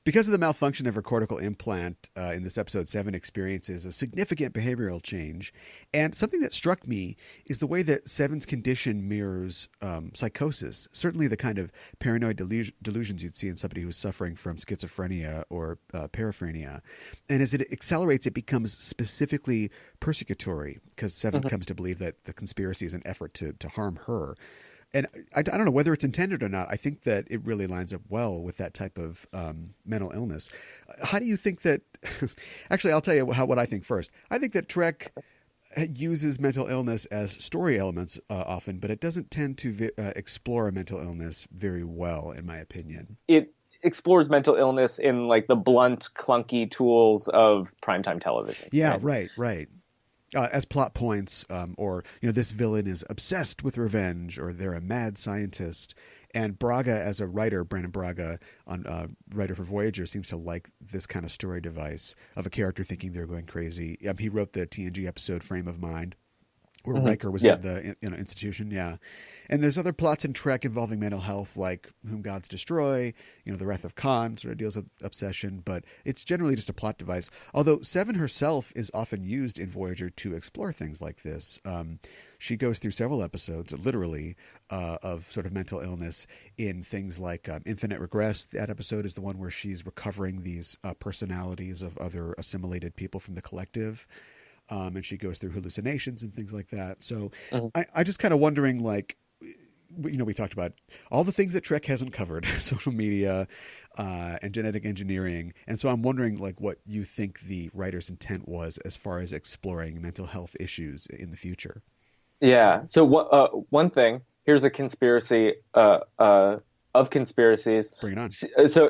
Because of the malfunction of her cortical implant in this episode, Seven experiences a significant behavioral change. And something that struck me is the way that Seven's condition mirrors psychosis, certainly the kind of paranoid delusions you'd see in somebody who's suffering from schizophrenia or paraphrenia. And as it accelerates, it becomes specifically persecutory because Seven comes to believe that the conspiracy is an effort to harm her. And I don't know whether it's intended or not. I think that it really lines up well with that type of mental illness. How do you think that – actually, I'll tell you what I think first. I think that Trek uses mental illness as story elements often, but it doesn't tend to explore a mental illness very well, in my opinion. It explores mental illness in like the blunt, clunky tools of primetime television. Yeah, right. As plot points, or this villain is obsessed with revenge, or they're a mad scientist. And Braga, as a writer, Brandon Braga, writer for Voyager, seems to like this kind of story device of a character thinking they're going crazy. He wrote the TNG episode "Frame of Mind," where Riker was in the institution. Yeah. And there's other plots in Trek involving mental health, like Whom Gods Destroy, The Wrath of Khan sort of deals with obsession, but it's generally just a plot device. Although Seven herself is often used in Voyager to explore things like this. She goes through several episodes, literally, of sort of mental illness in things like Infinite Regress. That episode is the one where she's recovering these personalities of other assimilated people from the collective. And she goes through hallucinations and things like that. So I just kind of wondering, like, we talked about all the things that Trek hasn't covered, social media and genetic engineering. And so I'm wondering, like, what you think the writer's intent was as far as exploring mental health issues in the future. Yeah. So one thing, here's a conspiracy of conspiracies. Bring it on. So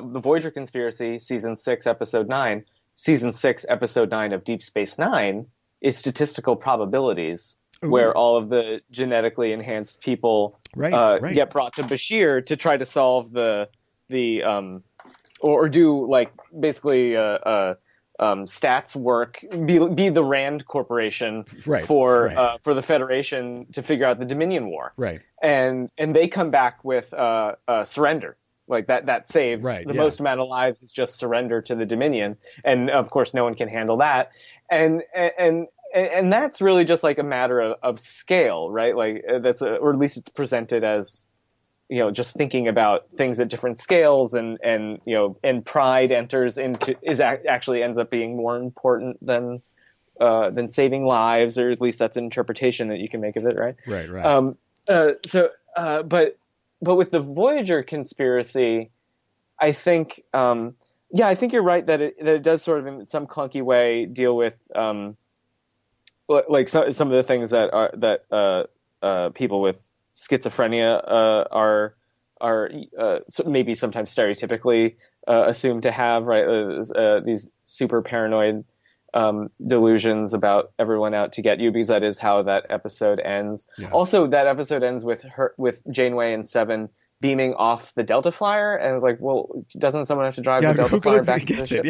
the Voyager Conspiracy, Season 6, Episode 9, Season 6, Episode 9 of Deep Space Nine is statistical probabilities. Ooh. Where all of the genetically enhanced people get brought to Bashir to try to solve the or do like basically stats work, be the Rand Corporation for the Federation to figure out the Dominion War. Right. And they come back with surrender. Like that saves the most amount of lives is just surrender to the Dominion. And of course no one can handle that. And that's really just like a matter of scale, right? Like or at least it's presented as, just thinking about things at different scales, and pride actually ends up being more important than saving lives, or at least that's an interpretation that you can make of it, right? Right. But with the Voyager Conspiracy, I think you're right that it does sort of in some clunky way deal with like some of the things that people with schizophrenia are maybe sometimes stereotypically assumed to have, right? These super paranoid delusions about everyone out to get you, because that is how that episode ends. Yeah. Also, that episode ends with Janeway and Seven beaming off the Delta Flyer, and it's like, well, doesn't someone have to drive the Delta Flyer back to the ship?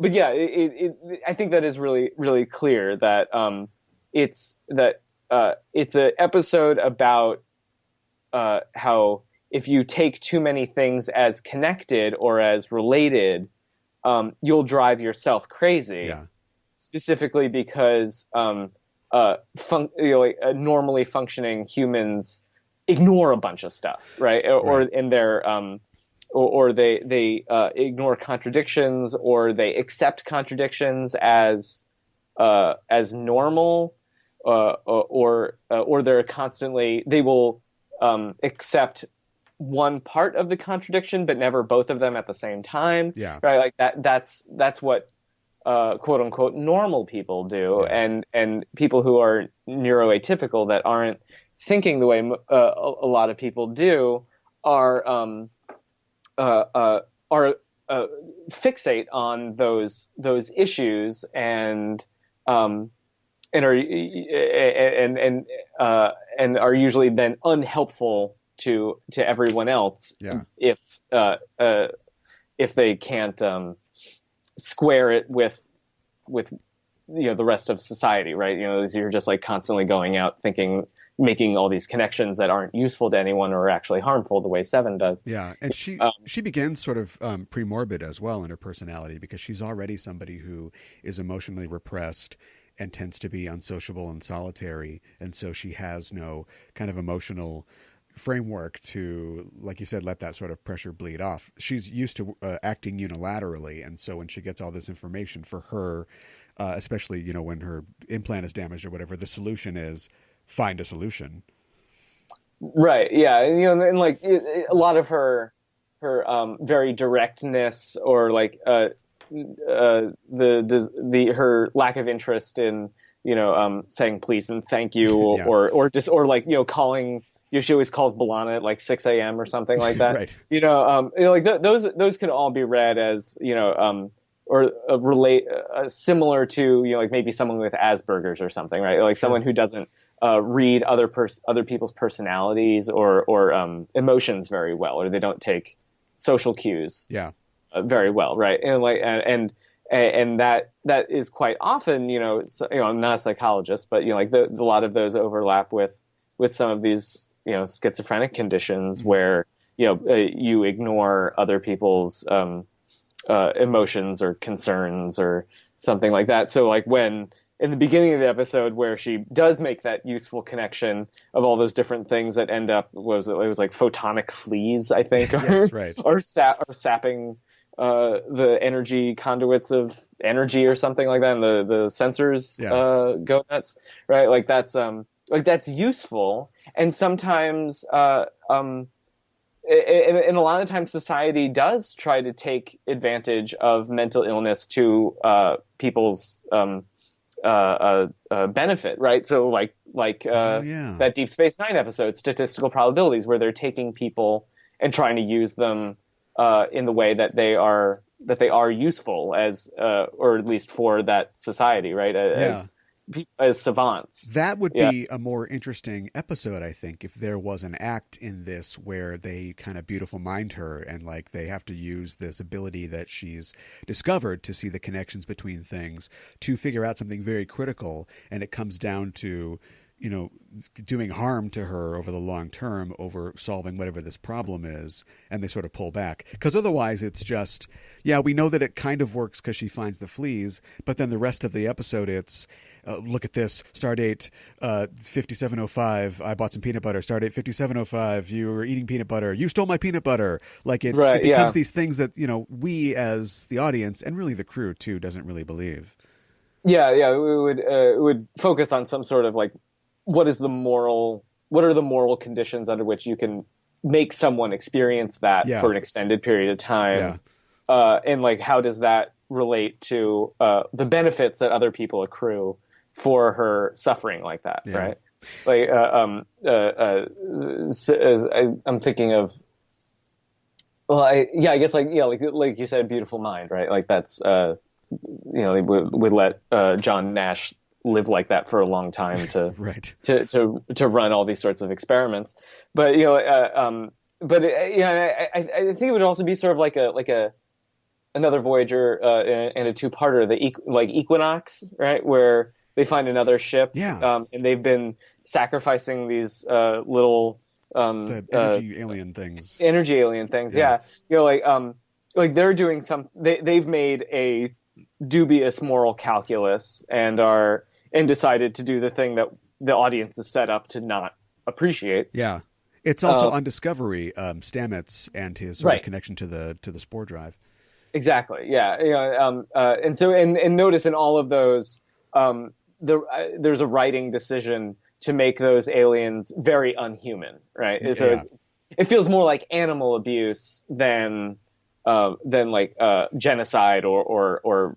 But yeah, I think that is really, really clear that it's an episode about how if you take too many things as connected or as related, you'll drive yourself crazy. Yeah. Specifically because normally functioning humans ignore a bunch of stuff, right? Or in their or they ignore contradictions, or they accept contradictions as normal, or they're constantly, they will accept one part of the contradiction but never both of them at the same time. Yeah. Right. Like that's what quote unquote normal people do. Yeah. And people who are neuroatypical, that aren't thinking the way a lot of people do, are fixate on those issues and are usually then unhelpful to everyone else. Yeah. If they can't square it with the rest of society, right? You're just like constantly going out thinking, making all these connections that aren't useful to anyone or actually harmful the way Seven does. Yeah, and she begins sort of pre-morbid as well in her personality, because she's already somebody who is emotionally repressed and tends to be unsociable and solitary, and so she has no kind of emotional framework to, like you said, let that sort of pressure bleed off. She's used to acting unilaterally, and so when she gets all this information, for her, especially when her implant is damaged or whatever, the solution is find a solution. Right. Yeah. And like a lot of her very directness, or like her lack of interest in saying please and thank you, Yeah. or calling. She always calls B'Elanna at like 6 a.m. or something like that. Right. Like those can all be read as or relate similar to like maybe someone with Asperger's or something, right? Like someone who doesn't read other people's personalities or emotions very well, or they don't take social cues very well, right? And that is quite often, I'm not a psychologist, but like a lot of those overlap with some of these schizophrenic conditions where you ignore other people's emotions or concerns or something like that. So like when in the beginning of the episode where she does make that useful connection of all those different things that end up, it was like photonic fleas, I think, Yes, right. or sapping the energy conduits of energy or something like that, and the sensors go nuts, right? Like that's useful, and sometimes and a lot of times society does try to take advantage of mental illness to people's benefit, right? So like that Deep Space Nine episode, Statistical Probabilities, where they're taking people and trying to use them in the way that they are useful as or at least for that society, right? As savants. That would be a more interesting episode, I think, if there was an act in this where they kind of beautiful mind her, and like they have to use this ability that she's discovered to see the connections between things to figure out something very critical, and it comes down to doing harm to her over the long term, over solving whatever this problem is, and they sort of pull back. Because otherwise it's just, we know that it kind of works because she finds the fleas, but then the rest of the episode it's, look at this, Stardate 5705, I bought some peanut butter. Stardate 5705, you were eating peanut butter. You stole my peanut butter. Like it becomes these things that, we as the audience, and really the crew too, doesn't really believe. Yeah, it would focus on some sort of like, what are the moral conditions under which you can make someone experience that for an extended period of time? And like, how does that relate to the benefits that other people accrue for her suffering like that, right? Like, I'm thinking of, I guess like you said, Beautiful Mind, right? Like that's, would let John Nash live like that for a long time to to run all these sorts of experiments. But I think it would also be sort of like another Voyager and a two-parter, like Equinox, right, where they find another ship, and they've been sacrificing these little The energy alien things. Energy alien things, yeah. Like they're doing they've made a dubious moral calculus and decided to do the thing that the audience is set up to not appreciate. Yeah. It's also on Discovery, Stamets and his sort of connection to the spore drive. Exactly. Yeah. And notice in all of those, there's a writing decision to make those aliens very unhuman, right? Yeah. So it feels more like animal abuse than like genocide or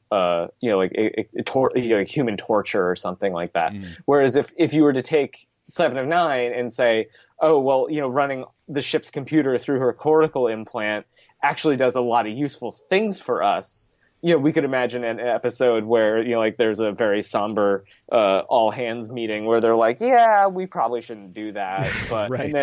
human torture or something like that. Whereas if you were to take Seven of Nine and say, oh well, running the ship's computer through her cortical implant actually does a lot of useful things for us. We could imagine an episode where, like there's a very somber all hands meeting where they're like, yeah, we probably shouldn't do that. But right.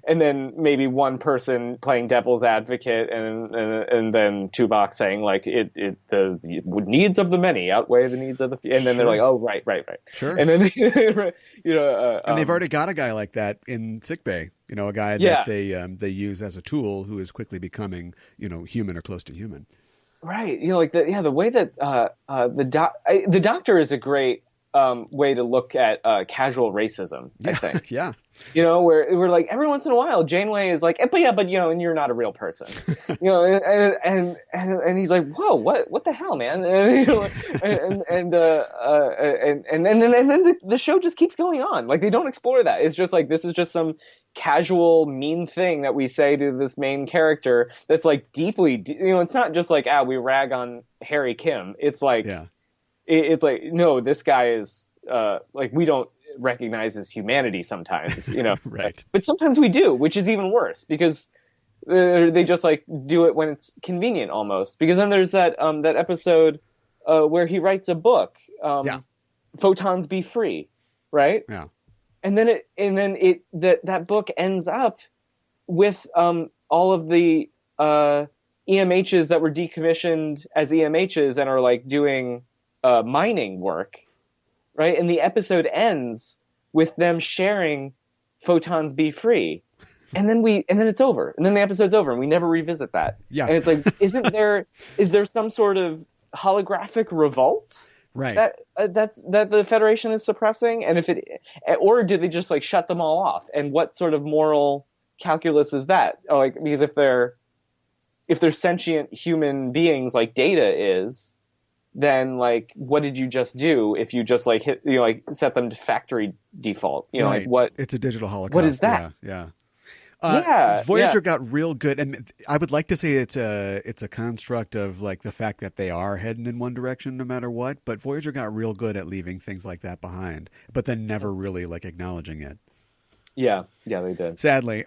and then maybe one person playing devil's advocate and then Tuvok saying like the needs of the many outweigh the needs of the few. And then they're like, oh, right. Sure. And then, and they've already got a guy like that in sickbay, a guy that they use as a tool who is quickly becoming, human or close to human. Right. The way that the Doctor is a great way to look at casual racism, I think. Yeah. Where we're like every once in a while Janeway is like, but and you're not a real person. And he's like, whoa, what the hell, man? And then the show just keeps going on. Like they don't explore that. It's just like this is just some casual mean thing that we say to this main character that's like deeply it's not just like we rag on Harry Kim. It's like it's like, no, this guy is like we don't recognize his humanity sometimes, right. But sometimes we do, which is even worse because they just like do it when it's convenient almost. Because then there's that episode where he writes a book, Photons Be Free, right? Yeah. And then that book ends up with all of the EMHs that were decommissioned as EMHs and are like doing mining work, right? And the episode ends with them sharing Photons Be Free. And then it's over. And then the episode's over and we never revisit that. Yeah. And it's like, is there some sort of holographic revolt? Right. That the Federation is suppressing? And or do they just like shut them all off? And what sort of moral calculus is that? Because if they're sentient human beings like Data is, then like what did you just do if you just like hit set them to factory default? Right. Like what? It's a digital holocaust. What is that? Yeah. Voyager got real good, and I would like to say it's a construct of like the fact that they are heading in one direction no matter what. But Voyager got real good at leaving things like that behind, but then never really like acknowledging it. Yeah, they did. Sadly,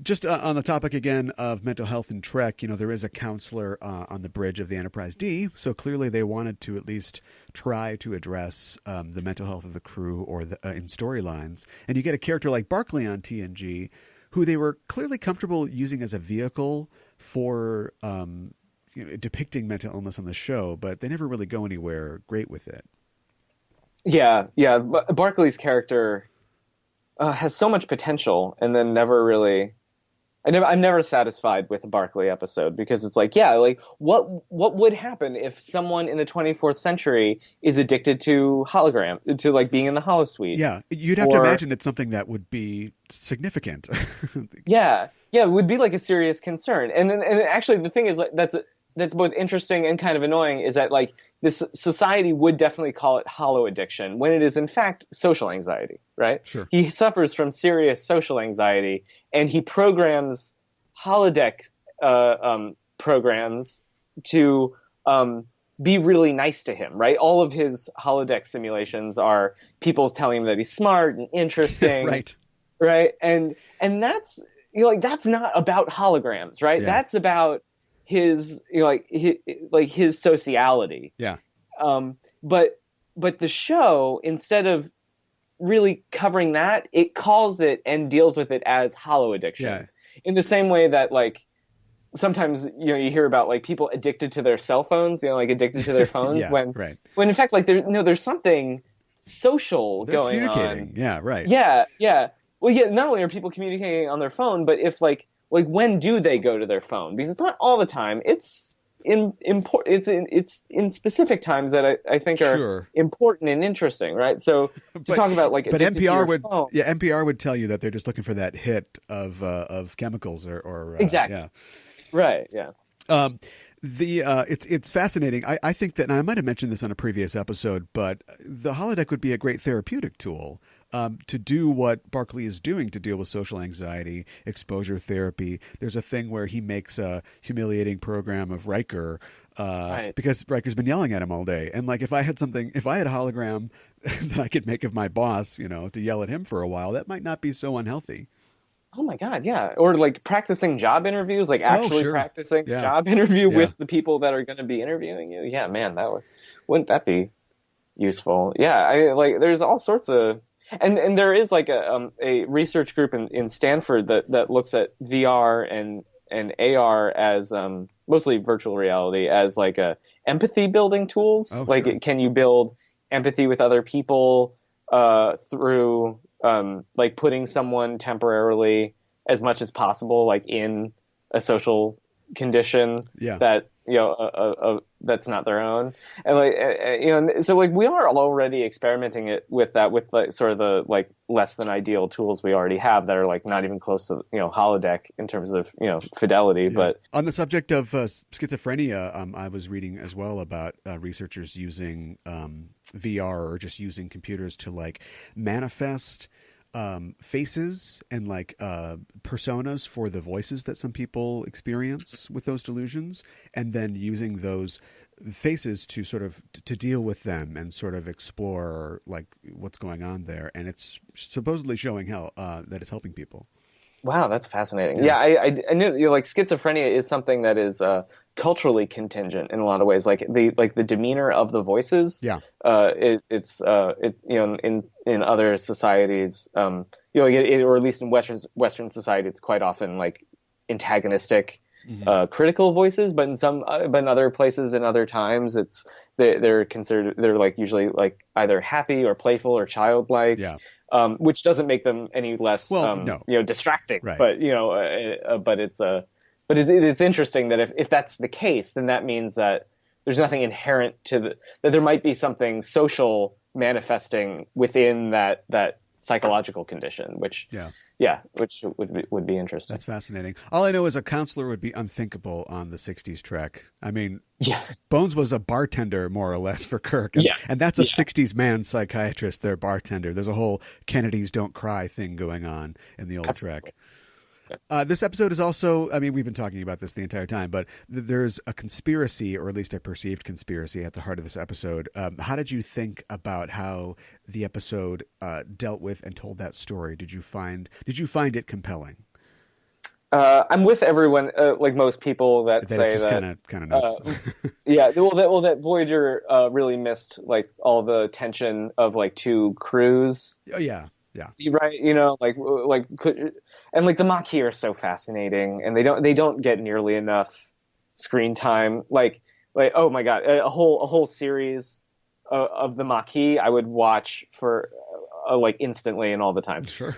just on the topic again of mental health in Trek, there is a counselor on the bridge of the Enterprise D, so clearly they wanted to at least try to address the mental health of the crew or in storylines. And you get a character like Barclay on TNG, who they were clearly comfortable using as a vehicle for depicting mental illness on the show, but they never really go anywhere great with it. Yeah. Barclay's character has so much potential, and then never really. I'm never satisfied with a Barclay episode because it's like, what would happen if someone in the 24th century is addicted to hologram, to like being in the holosuite? Yeah, you'd have to imagine it's something that would be significant. Yeah, it would be like a serious concern. And actually, the thing is like that's both interesting and kind of annoying is that like this society would definitely call it holo addiction when it is in fact social anxiety, right? Sure. He suffers from serious social anxiety and he programs holodeck programs to be really nice to him, right? All of his holodeck simulations are people telling him that he's smart and interesting. Right. And that's that's not about holograms, right? Yeah. That's about his his sociality. Yeah. But the show, instead of really covering that, it calls it and deals with it as holo addiction. Yeah. In the same way that like sometimes you hear about like people addicted to their cell phones, like addicted to their phones when in fact like there's something social They're going communicating. on. Yeah, right. Yeah. well, yeah, not only are people communicating on their phone, but if like when do they go to their phone? Because it's not all the time. It's it's in specific times that I think are Sure. important and interesting, right? So to talk about like, but addicted to NPR your would phone, NPR would tell you that they're just looking for that hit of chemicals or exactly, yeah. right, yeah. It's fascinating. I think that, and I might have mentioned this on a previous episode, but the holodeck would be a great therapeutic tool to do what Barkley is doing to deal with social anxiety, exposure therapy. There's a thing where he makes a humiliating program of Riker Right. because Riker's been yelling at him all day. And like if I had a hologram that I could make of my boss, to yell at him for a while, that might not be so unhealthy. Oh my God, yeah. Or like practicing job interviews, like actually sure. practicing Yeah. job interview Yeah. with the people that are going to be interviewing you. Yeah, man, wouldn't that be useful? Yeah, there's all sorts of, and there is like a research group in Stanford that looks at VR and AR as mostly virtual reality as like a empathy building tools. Oh, like, sure. can you build empathy with other people through like putting someone temporarily as much as possible, like in a social condition Yeah. that, that's not their own. And like, so like we are already experimenting with that, with like sort of the like less than ideal tools we already have that are like not even close to, holodeck in terms of, fidelity. Yeah. But on the subject of schizophrenia, I was reading as well about researchers using VR or just using computers to like manifest faces and like personas for the voices that some people experience with those delusions, and then using those faces to sort of to deal with them and sort of explore like what's going on there. And it's supposedly showing that it's helping people. wow, that's fascinating. Yeah, I knew like schizophrenia is something that is culturally contingent in a lot of ways. Like the demeanor of the voices. Yeah. It's in other societies, or at least in Western society, it's quite often like antagonistic, critical voices. But in other places and other times, they're like usually like either happy or playful or childlike. Yeah. Which doesn't make them any less, no. distracting. Right. But it's interesting that if that's the case, then that means that there's nothing inherent that there might be something social manifesting within that psychological condition, which would be interesting. That's fascinating. All I know is a counselor would be unthinkable on the 60s Trek. I mean, yeah. Bones was a bartender, more or less, for Kirk. And that's a 60s man psychiatrist, their bartender. There's a whole Kennedy's Don't Cry thing going on in the old Trek. This episode is also, I mean, we've been talking about this the entire time, but there's a conspiracy, or at least a perceived conspiracy, at the heart of this episode. How did you think about how the episode dealt with and told that story? Did you find it compelling? I'm with everyone, like most people that say it's just that kind of nuts. yeah, that Voyager really missed like all the tension of like two crews. Oh yeah. Yeah. Right. And like the Maquis are so fascinating, and they don't get nearly enough screen time. Like, oh my God, a whole series of the Maquis I would watch for like instantly and all the time. Sure.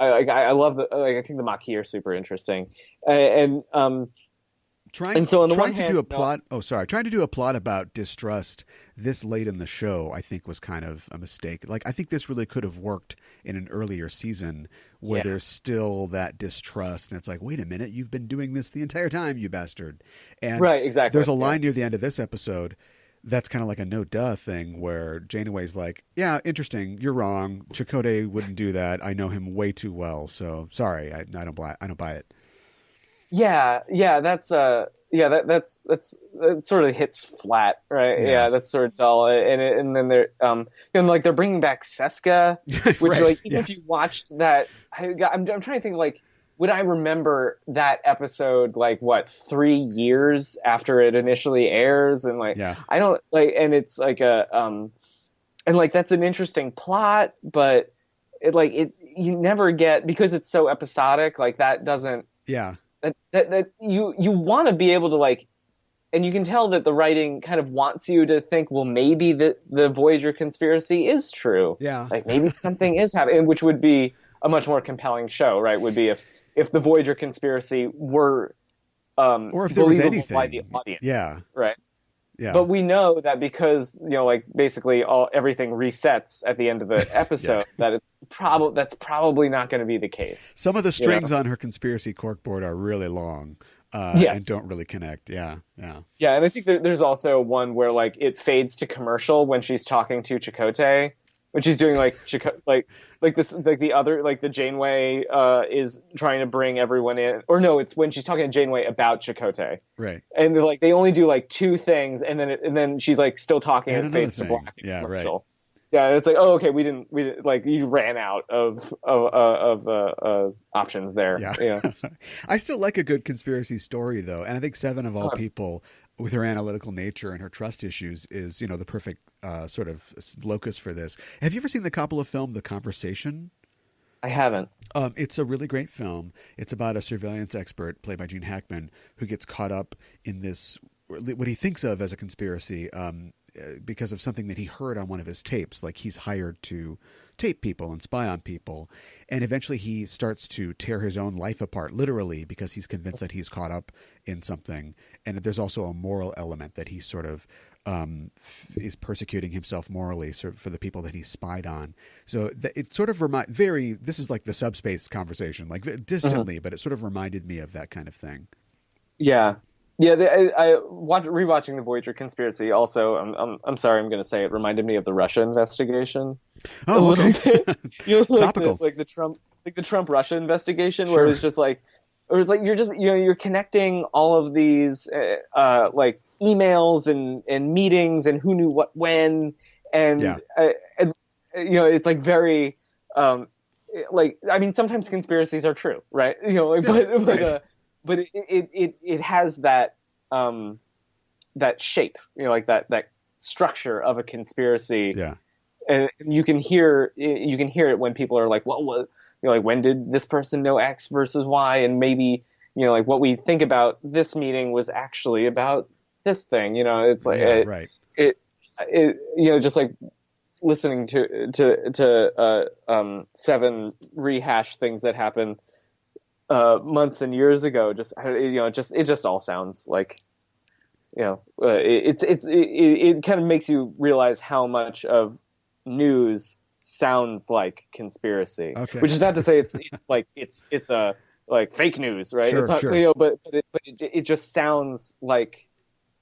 I love I think the Maquis are super interesting. Trying to do a plot about distrust this late in the show, I think, was kind of a mistake. Like, I think this really could have worked in an earlier season where there's still that distrust, and it's like, wait a minute, you've been doing this the entire time, you bastard. And right, exactly. There's a line near the end of this episode that's kind of like a no duh thing where Janeway's like, yeah, interesting, you're wrong. Chakotay wouldn't do that. I know him way too well, so sorry, I don't buy it. Yeah, that sort of hits flat, right? Yeah, that's sort of dull, and then they're like they're bringing back Seska, which right. like even if you watched that, I'm trying to think like would I remember that episode like what 3 years after it initially airs, and like I don't like, and it's like and like that's an interesting plot, but you never get, because it's so episodic, like that doesn't that you want to be able to like, and you can tell that the writing kind of wants you to think, well, maybe the Voyager conspiracy is true. Yeah. Like maybe something is happening, which would be a much more compelling show, right? Would be if the Voyager conspiracy were or if there was believable anything. by the audience, Yeah. right? Yeah. But we know that because, like basically everything resets at the end of the episode, that that's probably not going to be the case. Some of the strings on her conspiracy corkboard are really long and don't really connect. Yeah. Yeah, and I think there's also one where like it fades to commercial when she's talking to Chakotay, when she's doing like the Janeway is trying to bring everyone in, or no, it's when she's talking to Janeway about Chakotay, right? And they only do like two things, and then she's like still talking and it fades to black. Yeah, commercial. Right. Yeah, it's like, oh, okay, we didn't like, you ran out of options there. Yeah. I still like a good conspiracy story though, and I think Seven of All People, with her analytical nature and her trust issues, is the perfect sort of locus for this. Have you ever seen the Coppola film The Conversation? I haven't. It's a really great film. It's about a surveillance expert played by Gene Hackman who gets caught up in this, what he thinks of as a conspiracy, because of something that he heard on one of his tapes. Like, he's hired to tape people and spy on people. And eventually he starts to tear his own life apart, literally, because he's convinced that he's caught up in something. And there's also a moral element that he sort of is persecuting himself morally for the people that he spied on. So it sort of this is like the Subspace conversation, like distantly, but it sort of reminded me of that kind of thing. Yeah. Yeah, rewatching the Voyager Conspiracy. Also, I'm sorry, I'm going to say it reminded me of the Russia investigation. Oh, okay. Topical, like the Trump Russia investigation, where it was just like, you're connecting all of these like emails and meetings and who knew what when, and it's like very like, I mean, sometimes conspiracies are true, right? But it has that that shape, like that structure of a conspiracy. Yeah. And you can hear it when people are like, well, what, like, when did this person know X versus Y? And maybe, like, what we think about this meeting was actually about this thing. It's like, right. It just like listening to Seven rehash things that happened months and years ago. It just all sounds like, it kind of makes you realize how much of news sounds like conspiracy. Okay. Which is not to say it's a like fake news, right? Sure, it's not, sure. But it just sounds like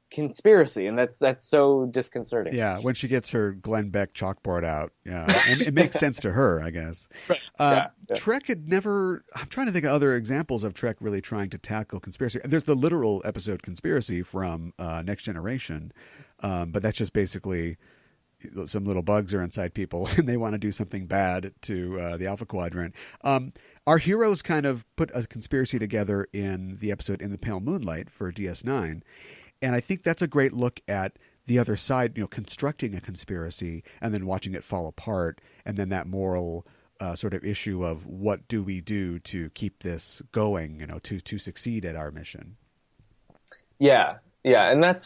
conspiracy, and that's so disconcerting. Yeah, when she gets her Glenn Beck chalkboard out, and it makes sense to her, I guess. Right. Trek had never. I'm trying to think of other examples of Trek really trying to tackle conspiracy. There's the literal episode "Conspiracy" from Next Generation, but that's just basically some little bugs are inside people and they want to do something bad to the Alpha Quadrant. Our heroes kind of put a conspiracy together in the episode "In the Pale Moonlight" for DS9. And I think that's a great look at the other side, constructing a conspiracy and then watching it fall apart. And then that moral sort of issue of what do we do to keep this going, to succeed at our mission. Yeah. Yeah. And that's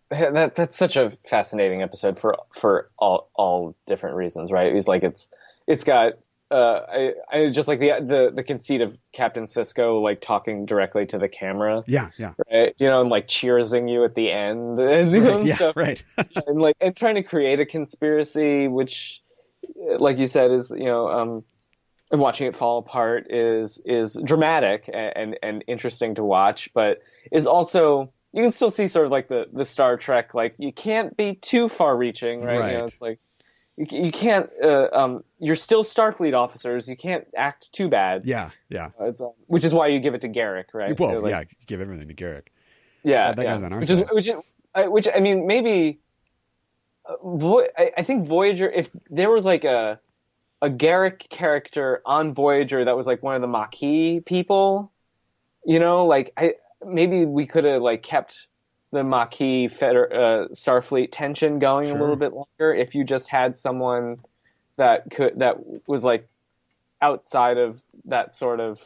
that's such a fascinating episode for all different reasons, right? It's like, it's got, I just like the conceit of Captain Sisko, like talking directly to the camera. Yeah. Right? And like cheersing you at the end, and stuff. Right. and trying to create a conspiracy, which, like you said, is and watching it fall apart is dramatic and interesting to watch, but is also, you can still see sort of like the Star Trek, like, you can't be too far reaching, right? It's like, you can't. You're still Starfleet officers. You can't act too bad. Yeah. Which is why you give it to Garrick, right? Well, give everything to Garrick. Yeah, that guy's on our side. Which I mean, maybe. I think Voyager. If there was like a Garrick character on Voyager that was like one of the Maquis people, maybe we could have like kept the Maquis Starfleet tension going a little bit longer if you just had someone that was like outside of that sort of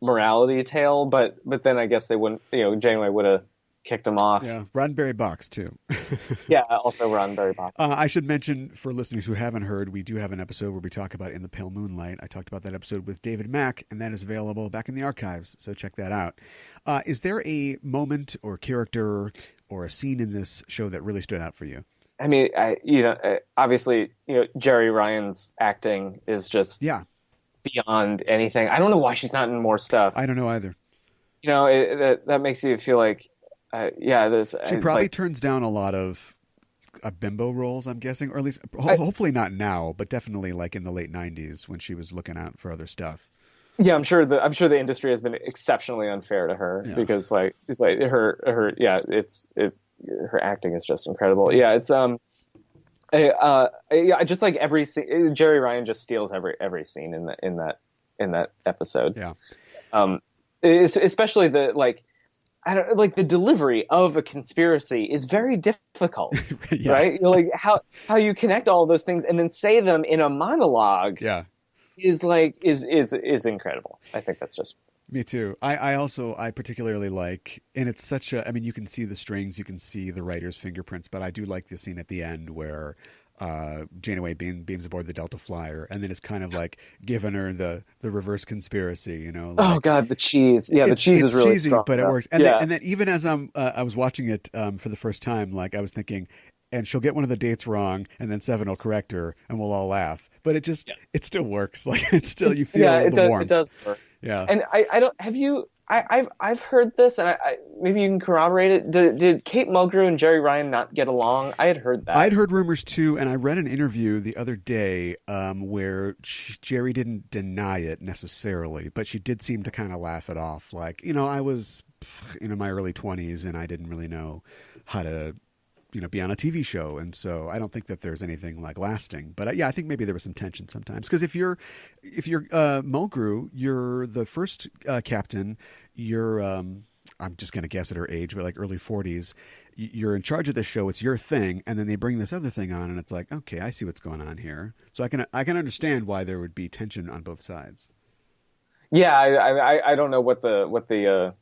morality tale, but then I guess they wouldn't, Janeway would have kicked him off. Yeah, Roddenberry Box too. Yeah, also Roddenberry Box. I should mention for listeners who haven't heard, we do have an episode where we talk about In the Pale Moonlight. I talked about that episode with David Mack, and that is available back in the archives, so check that out. Is there a moment or character or a scene in this show that really stood out for you? I mean, obviously, Jerry Ryan's acting is just beyond anything. I don't know why she's not in more stuff. I don't know either. That makes you feel like, she probably turns down a lot of bimbo roles, I'm guessing, or at least hopefully not now, but definitely like in the late 90s when she was looking out for other stuff. Yeah, I'm sure the industry has been exceptionally unfair to her because her acting is just incredible. Yeah, it's just like every scene, Jerry Ryan just steals every scene in that episode. Yeah. Especially the delivery of a conspiracy is very difficult, right? Like how you connect all of those things and then say them in a monologue. Yeah. Is incredible. I think that's just me too. I particularly like, and it's such a, I mean, you can see the strings, you can see the writer's fingerprints, but I do like the scene at the end where Janeway beams aboard the Delta Flyer, and then it's kind of like giving her the reverse conspiracy, oh god, the cheese. Yeah, the cheese is really cheesy, strong, but it works. And then even as I was watching it for the first time, like I was thinking, and she'll get one of the dates wrong, and then Seven will correct her, and we'll all laugh. But it still works. Like it's still, you feel the warmth. It does work. Yeah. And I don't, have you? I've heard this, and I maybe you can corroborate it. Did Kate Mulgrew and Jerry Ryan not get along? I had heard that. I'd heard rumors too, and I read an interview the other day where Jerry didn't deny it necessarily, but she did seem to kind of laugh it off. Like, I was in my early 20s, and I didn't really know how to be on a TV show, and so I don't think that there's anything like lasting. But I think maybe there was some tension sometimes, because if you're Mulgrew, you're the first captain. You're I'm just gonna guess at her age, but like early 40s. You're in charge of this show. It's your thing, and then they bring this other thing on, and it's like, okay, I see what's going on here. So I can understand why there would be tension on both sides. Yeah, I don't know what the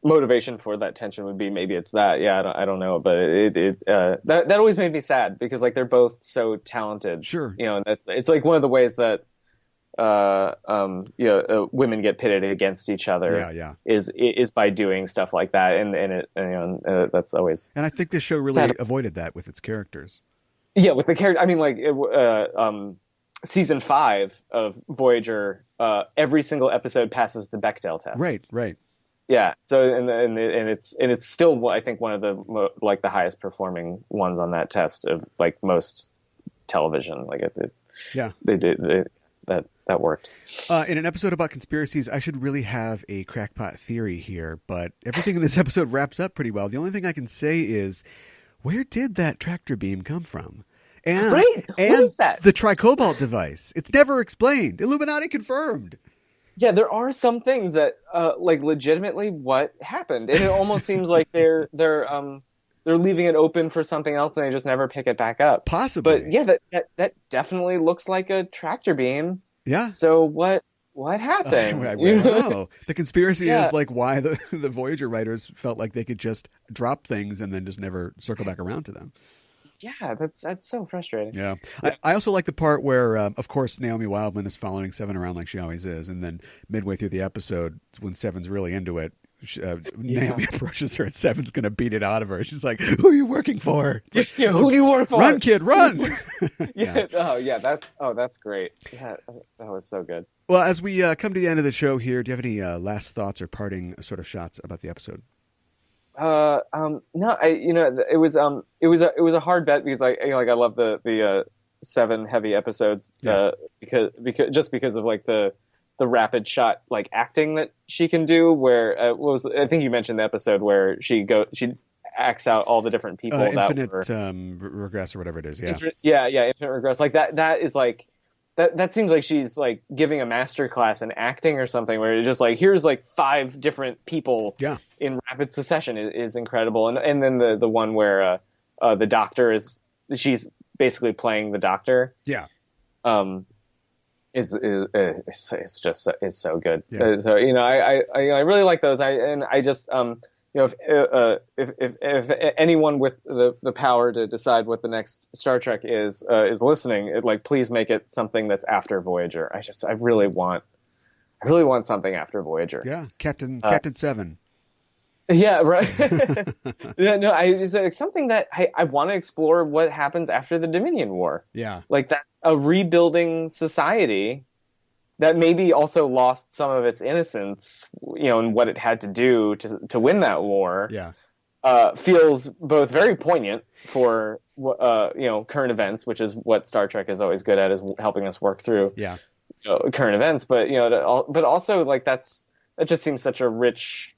motivation for that tension would be. Maybe it's that. Yeah, I don't know, but that always made me sad, because like they're both so talented. Sure. And it's like one of the ways that women get pitted against each other. Yeah. Is by doing stuff like that, and that's always. And I think this show really avoided that with its characters. Yeah, with the character. I mean, like season 5 of Voyager, every single episode passes the Bechdel test. Right. Yeah. So and it's still, I think, one of the the highest performing ones on that test of like most television. Like they did that worked. In an episode about conspiracies, I should really have a crackpot theory here, but everything in this episode wraps up pretty well. The only thing I can say is, where did that tractor beam come from? And, right? What is that? The tricobalt device. It's never explained. Illuminati confirmed. Yeah, there are some things that, legitimately, what happened, and it almost seems like they're leaving it open for something else, and they just never pick it back up. Possibly, but yeah, that definitely looks like a tractor beam. Yeah. So what happened? I don't know. The conspiracy is like why the Voyager writers felt like they could just drop things and then just never circle back around to them. Yeah, that's so frustrating. Yeah. I also like the part where, of course, Naomi Wildman is following Seven around like she always is, and then midway through the episode, when Seven's really into it, Naomi approaches her, and Seven's going to beat it out of her. She's like, "Who are you working for?" Like, who do you work for? Run, kid, run! Yeah. That's great. Yeah, that was so good. Well, as we come to the end of the show here, do you have any last thoughts or parting sort of shots about the episode? No, it was a hard bet, because I love the 7 heavy episodes, because of like the rapid shot like acting that she can do, where I think you mentioned the episode where she acts out all the different people infinite that regress or whatever it is. Infinite regress, like that is like that seems like she's like giving a master class in acting or something, where it's just like, here's like 5 different people in rapid succession is incredible. And then the one where the doctor she's basically playing the doctor. Yeah. Is so good. Yeah. So I really like those. I just if anyone with the power to decide what the next Star Trek is listening, please make it something that's after Voyager. I really want something after Voyager. Yeah, Captain Seven. Yeah, right. Yeah, no, it's something that I want to explore what happens after the Dominion War. Yeah, like that's a rebuilding society that maybe also lost some of its innocence, and what it had to do to win that war. Yeah, feels both very poignant for current events, which is what Star Trek is always good at, is helping us work through current events. But but also that just seems such a rich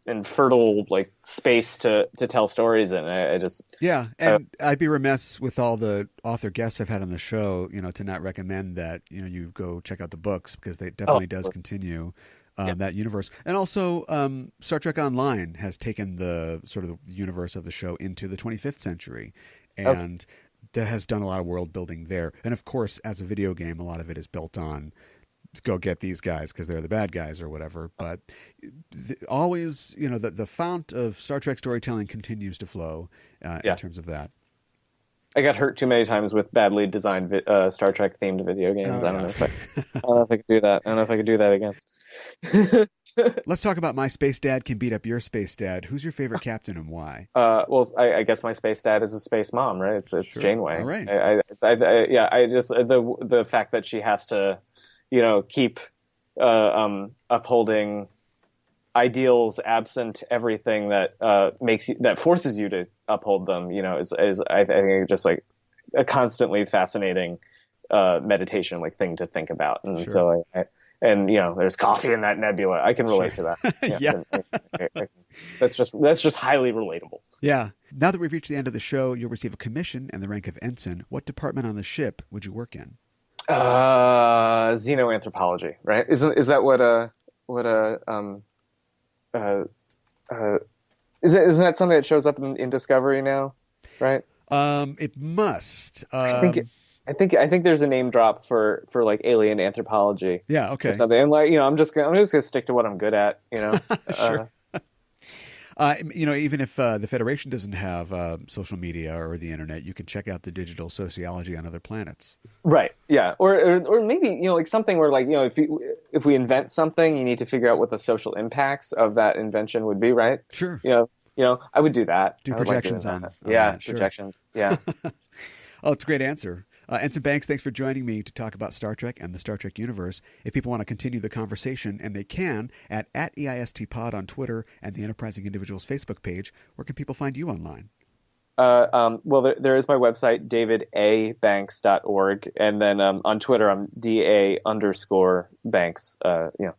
and fertile space to tell stories in. I'd be remiss with all the author guests I've had on the show, to not recommend that you go check out the books, because they definitely does continue that universe. And also Star Trek Online has taken the sort of the universe of the show into the 25th century, and has done a lot of world building there. And of course, as a video game, a lot of it is built on go get these guys because they're the bad guys or whatever. But always, the fount of Star Trek storytelling continues to flow in terms of that. I got hurt too many times with badly designed Star Trek themed video games. I don't know if I could do that. I don't know if I could do that again. Let's talk about My Space Dad Can Beat Up Your Space Dad. Who's your favorite captain and why? Well, I guess my space dad is a space mom, right? It's sure. Janeway. All right. I just the fact that she has to, keep upholding ideals absent everything that forces you to uphold them, is I think just a constantly fascinating meditation thing to think about. And sure. so there's coffee in that nebula. I can relate to that. Yeah. That's just highly relatable. Yeah. Now that we've reached the end of the show, you'll receive a commission and the rank of ensign. What department on the ship would you work in? Xenoanthropology, right? Isn't that isn't that something that shows up in Discovery now, right? It must. I think there's a name drop for alien anthropology. Yeah. Okay. Or something. And I'm just gonna stick to what I'm good at. Sure. Even if the Federation doesn't have social media or the internet, you can check out the digital sociology on other planets. Right. Yeah. Or maybe something where if we invent something, you need to figure out what the social impacts of that invention would be. Right. Sure. I would do that. Do projections on that. Sure. Projections. Yeah. Oh, it's a great answer. Ensign Banks, thanks for joining me to talk about Star Trek and the Star Trek universe. If people want to continue the conversation, and they can, at EISTpod on Twitter and the Enterprising Individuals Facebook page, where can people find you online? Well, there is my website, davidabanks.org. And then on Twitter, I'm DA_Banks. Yeah.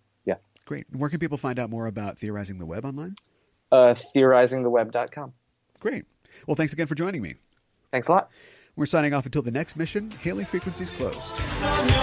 Great. And where can people find out more about Theorizing the Web online? Theorizingtheweb.com. Great. Well, thanks again for joining me. Thanks a lot. We're signing off until the next mission. Hailing frequencies closed. It's on your